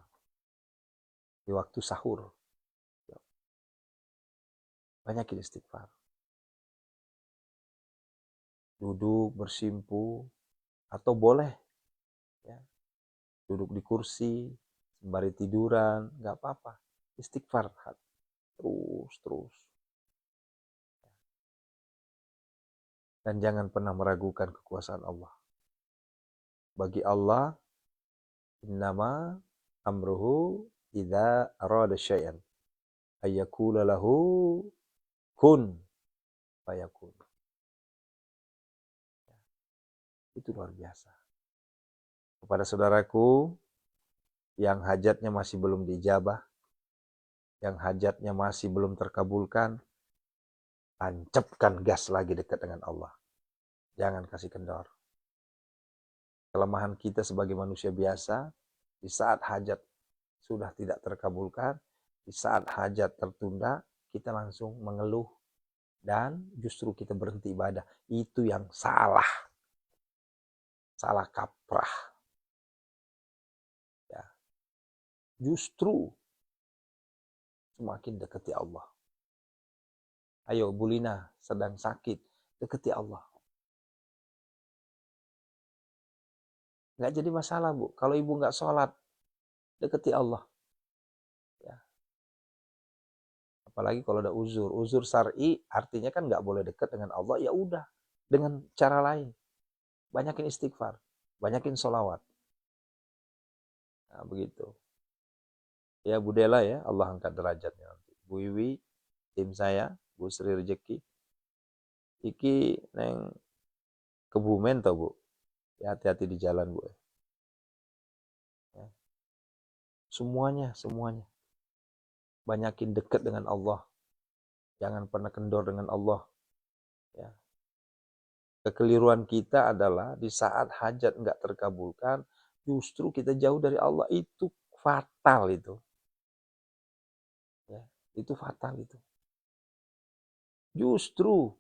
Di waktu sahur. Banyakin istighfar. Duduk bersimpu atau boleh ya, duduk di kursi sembari tiduran, nggak apa-apa. Istighfar terus. Dan jangan pernah meragukan kekuasaan Allah. Bagi Allah, innama amruhu idza arada syai'an ayyakula lahu kun fayakun. Itu luar biasa. Kepada saudaraku yang hajatnya masih belum diijabah, yang hajatnya masih belum terkabulkan, tancapkan gas lagi dekat dengan Allah. Jangan kasih kendor. Kelemahan kita sebagai manusia biasa, di saat hajat sudah tidak terkabulkan, di saat hajat tertunda, kita langsung mengeluh dan justru kita berhenti ibadah. Itu yang salah. Salah kaprah. Ya. Justru semakin dekati Allah. Ayo Bu Lina sedang sakit, dekati Allah. Nggak jadi masalah Bu, kalau ibu nggak sholat, dekati Allah. Ya. Apalagi kalau ada uzur. Uzur syar'i artinya kan nggak boleh dekat dengan Allah, ya udah. Dengan cara lain. Banyakin istighfar, banyakin sholawat. Nah begitu. Ya Bu Dela ya, Allah angkat derajatnya nanti. Bu Iwi, tim saya, Bu Sri Rezeki. Iki neng Kebumen tau Bu. Ya, hati-hati di jalan Bu. Ya. Semuanya. Banyakin dekat dengan Allah. Jangan pernah kendor dengan Allah. Ya. Kekeliruan kita adalah di saat hajat nggak terkabulkan, justru kita jauh dari Allah. Itu fatal itu. Ya, itu fatal itu. Justru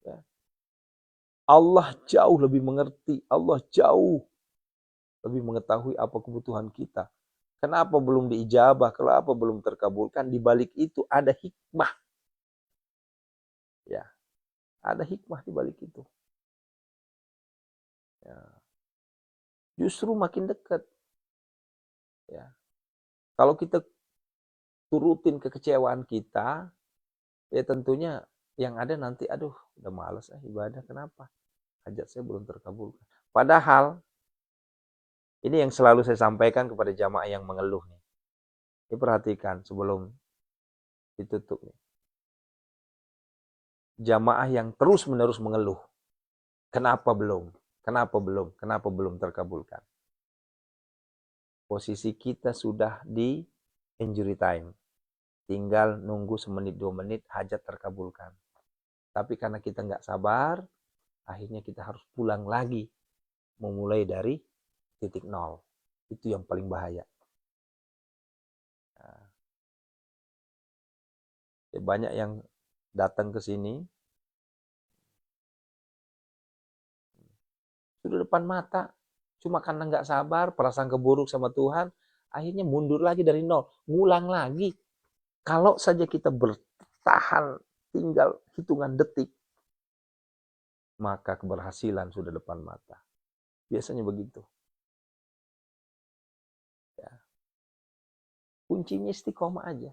ya, Allah jauh lebih mengerti, Allah jauh lebih mengetahui apa kebutuhan kita. Kenapa belum diijabah, kenapa belum terkabulkan? Di balik itu ada hikmah. Ya, ada hikmah di balik itu. Ya. Justru makin dekat. Ya. Kalau kita turutin kekecewaan kita, ya tentunya yang ada nanti, aduh, udah malas ibadah. Kenapa? Hajat saya belum terkabulkan. Padahal ini yang selalu saya sampaikan kepada jamaah yang mengeluh nih. Ini perhatikan sebelum ditutup nih. Jamaah yang terus-menerus mengeluh. Kenapa belum? Kenapa belum? Kenapa belum terkabulkan? Posisi kita sudah di injury time. Tinggal nunggu semenit 2 menit hajat terkabulkan. Tapi karena kita nggak sabar, akhirnya kita harus pulang lagi, memulai dari titik nol. Itu yang paling bahaya. Nah, banyak yang datang ke sini, sudah depan mata, cuma karena nggak sabar, perasaan keburuk sama Tuhan, akhirnya mundur lagi dari nol, ngulang lagi. Kalau saja kita bertahan tinggal hitungan detik, maka keberhasilan sudah depan mata. Biasanya begitu. Ya. Kuncinya istiqomah aja.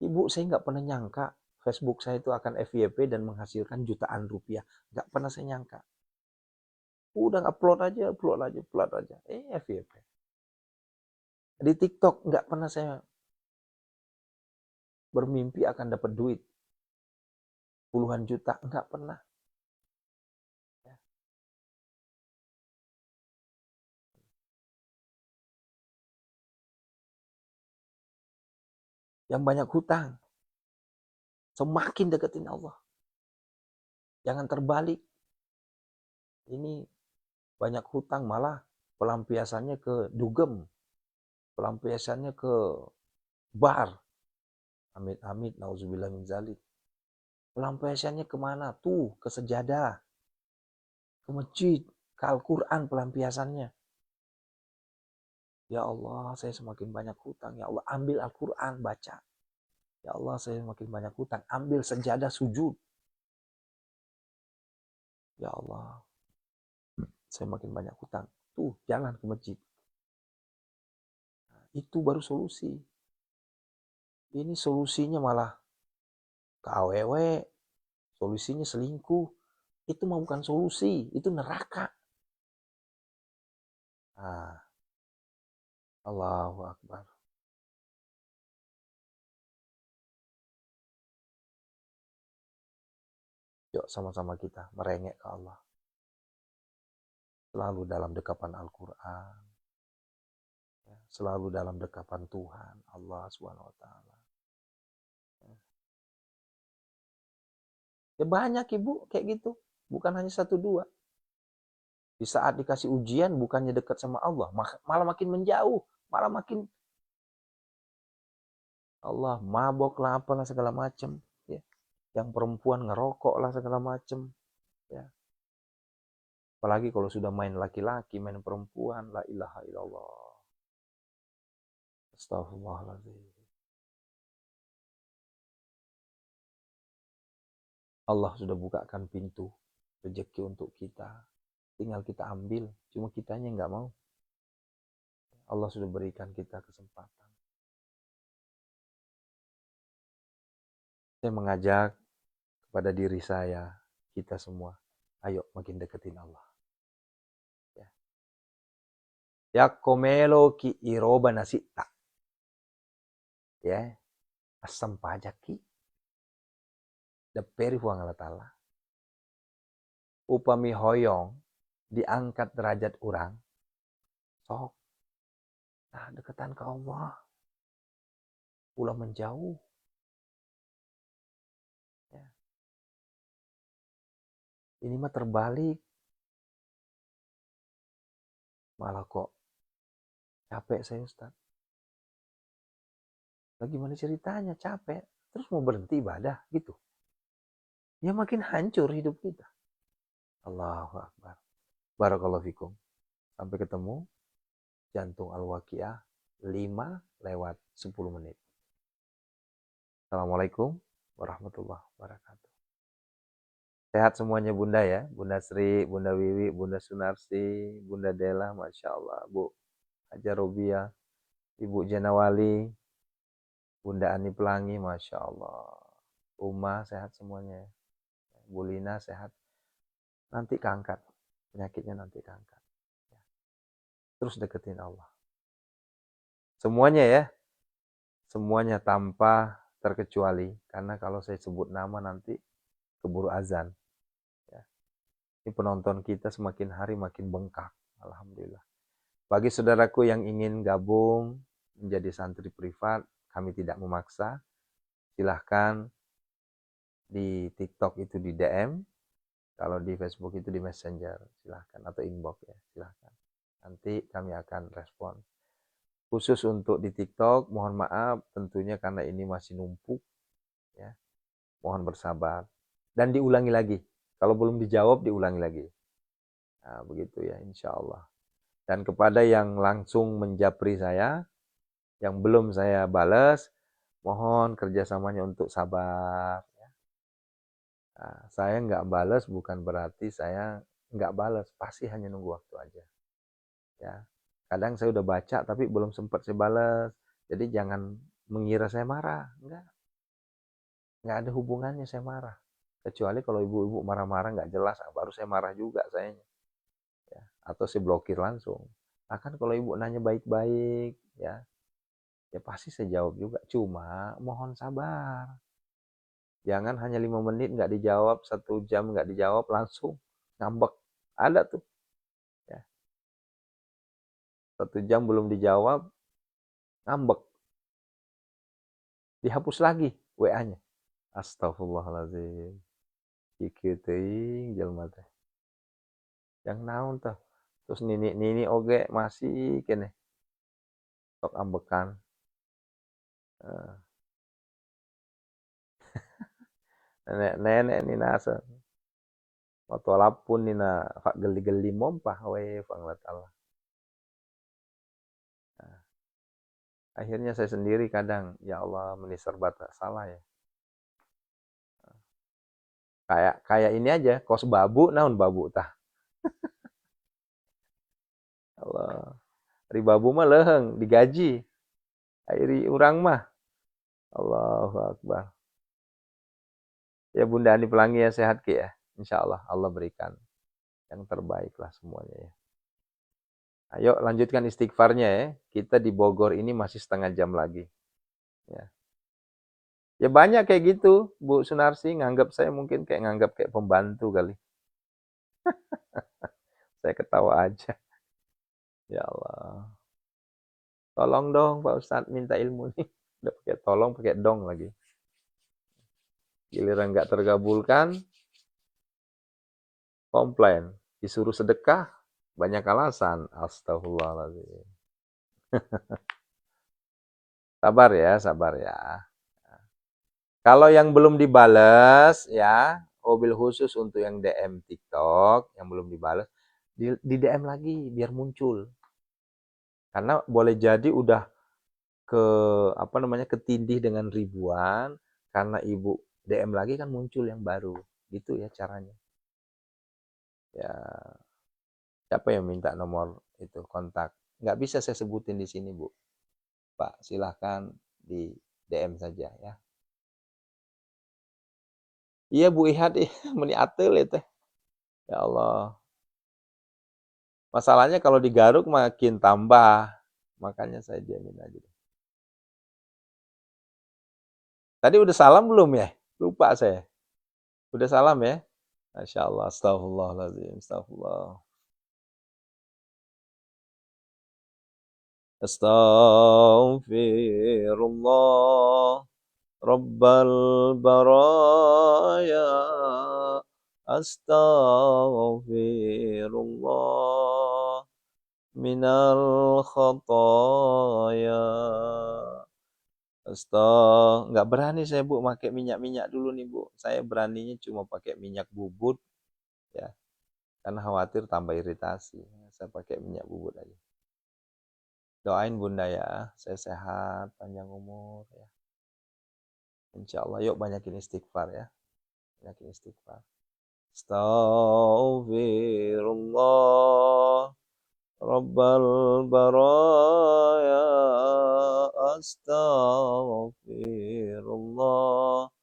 Ibu, saya nggak pernah nyangka Facebook saya itu akan FYP dan menghasilkan jutaan rupiah. Nggak pernah saya nyangka. Udah upload aja. FYP. Di TikTok nggak pernah saya bermimpi akan dapat duit puluhan juta, nggak pernah. Ya. Yang banyak hutang, semakin deketin Allah. Jangan terbalik. Ini banyak hutang malah pelampiasannya ke dugem, pelampiasannya ke bar. Amit-amit, nauzubillah min zalik. Pelampiasannya kemana? Tuh, ke sejadah, ke masjid, ke Al-Quran pelampiasannya. Ya Allah, saya semakin banyak hutang. Ya Allah, ambil Al-Quran, baca. Ya Allah, saya semakin banyak hutang. Ambil sejadah, sujud. Ya Allah, saya makin banyak hutang. Tuh, jalan ke masjid. Nah, itu baru solusi. Ini solusinya malah ke AWW, solusinya selingkuh. Itu mah bukan solusi, itu neraka. Nah, Allahu Akbar. Yuk sama-sama kita merengek ke Allah. Selalu dalam dekapan Al-Quran. Selalu dalam dekapan Tuhan, Allah SWT. Ya banyak ibu kayak gitu. Bukan hanya satu dua. Di saat dikasih ujian bukannya dekat sama Allah, malah makin menjauh, malah makin Allah mabok lah apalah segala macam. Ya. Yang perempuan ngerokok lah segala macam. Ya. Apalagi kalau sudah main laki-laki, main perempuan, la ilaha illallah. Astagfirullahaladzim. Allah sudah bukakan pintu rezeki untuk kita. Tinggal kita ambil, cuma kitanya nggak mau. Allah sudah berikan kita kesempatan. Saya mengajak kepada diri saya, kita semua, ayo makin deketin Allah. Ya. Yakomelo ki iroba nasita. Ya, asam pajak ki. Deperi huang Allah Ta'ala. Upami hoyong, diangkat derajat orang. Sok. Nah, deketan ke Allah. Ulah menjauh. Ya. Ini mah terbalik. Malah kok capek saya Ustaz. Bagaimana ceritanya capek? Terus mau berhenti ibadah gitu. Ya makin hancur hidup kita. Allahu Akbar. Barakallahu fikum. Sampai ketemu. Jantung Al-Waqiah 5:10. Assalamualaikum warahmatullahi wabarakatuh. Sehat semuanya Bunda ya. Bunda Sri, Bunda Wiwi, Bunda Sunarsi, Bunda Dela, Masya Allah. Bu Haja Robia, Ibu Jenawali, Bunda Ani Pelangi, Masya Allah. Uma sehat semuanya. Bu Lina sehat. Nanti keangkat. Penyakitnya nanti keangkat. Terus deketin Allah. Semuanya ya. Semuanya tanpa terkecuali. Karena kalau saya sebut nama nanti keburu azan. Ya. Ini penonton kita semakin hari makin bengkak. Alhamdulillah. Bagi saudaraku yang ingin gabung menjadi santri privat, kami tidak memaksa. Silahkan di TikTok itu di DM, kalau di Facebook itu di Messenger, silahkan, atau inbox ya, silahkan. Nanti kami akan respon. Khusus untuk di TikTok, mohon maaf, tentunya karena ini masih numpuk, ya, mohon bersabar. Dan diulangi lagi, kalau belum dijawab diulangi lagi. Nah, begitu ya, insya Allah. Dan kepada yang langsung menjapri saya, yang belum saya balas, mohon kerjasamanya untuk sabar. Nah, saya nggak balas bukan berarti saya nggak balas, pasti hanya nunggu waktu aja. Ya, kadang saya udah baca tapi belum sempat saya balas. Jadi jangan mengira saya marah, nggak ada hubungannya saya marah. Kecuali kalau ibu-ibu marah-marah nggak jelas, baru saya marah juga sayanya. Ya, atau saya blokir langsung. Akan kalau ibu nanya baik-baik, ya pasti saya jawab juga. Cuma mohon sabar. Jangan hanya 5 menit nggak dijawab, 1 jam nggak dijawab, langsung ngambek. Ada tuh. Ya. 1 jam belum dijawab, ngambek. Dihapus lagi WA-nya. Astagfirullahaladzim. Iki teuing jelema teh. Yang naon teh. Terus nini oge masih kene. Tok ambekan. Nenek nina asa. Walaupun nina fak geli-geli mompah we panglat Allah. Akhirnya saya sendiri kadang, ya Allah, serba salah ya. Kayak ini aja, kos babu, naon babu tah. Allah. Ari babu mah leuheung, digaji. Ari urang mah. Allahu Akbar. Ya Bunda Ani Pelangi ya, sehat Ki ya. Insya Allah, Allah berikan yang terbaik lah semuanya ya. Ayo lanjutkan istighfarnya ya. Kita di Bogor ini masih setengah jam lagi. Ya. Ya banyak kayak gitu, Bu Sunarsi nganggap saya mungkin nganggap kayak pembantu kali. Saya ketawa aja. Ya Allah. Tolong dong Pak Ustadz, minta ilmu nih. Udah pakai tolong, pakai dong lagi. Giliran nggak tergabulkan, komplain. Disuruh sedekah, banyak alasan. Astagfirullahaladzim. Sabar ya, sabar ya. Kalau yang belum dibales ya, mobil khusus untuk yang DM TikTok yang belum dibales, di DM lagi biar muncul. Karena boleh jadi udah ke ketindih dengan ribuan, karena ibu DM lagi kan muncul yang baru. Gitu ya caranya. Ya, siapa yang minta nomor itu kontak? Nggak bisa saya sebutin di sini, Bu. Pak, silahkan di DM saja ya. Iya Bu Ihad, meni atel itu. Ya Allah. Masalahnya kalau digaruk makin tambah. Makanya saya diamin aja. Tadi udah salam belum ya? Lupa saya. Udah salam ya? Masya Allah. Astagfirullahaladzim. Astagfirullah. Astaghfirullah. Rabbal baraya. Astaghfirullah. Minal khataya. Nggak berani saya Bu pakai minyak-minyak dulu nih Bu. Saya beraninya cuma pakai minyak bubut ya. Karena khawatir tambah iritasi. Saya pakai minyak bubut aja. Doain Bunda ya, saya sehat, panjang umur ya. Insya Allah yuk banyakin istighfar ya. Banyakin istighfar. Astaghfirullah. Rabbal baraya. Astaghfirullah.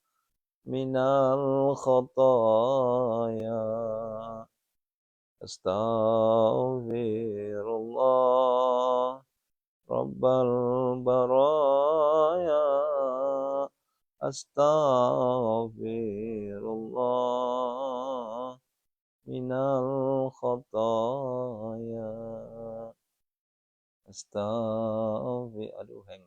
Minal khataya. Astaghfirullah. Rabbal baraya. Astaghfirullah. Minal khataya. Aduh, hang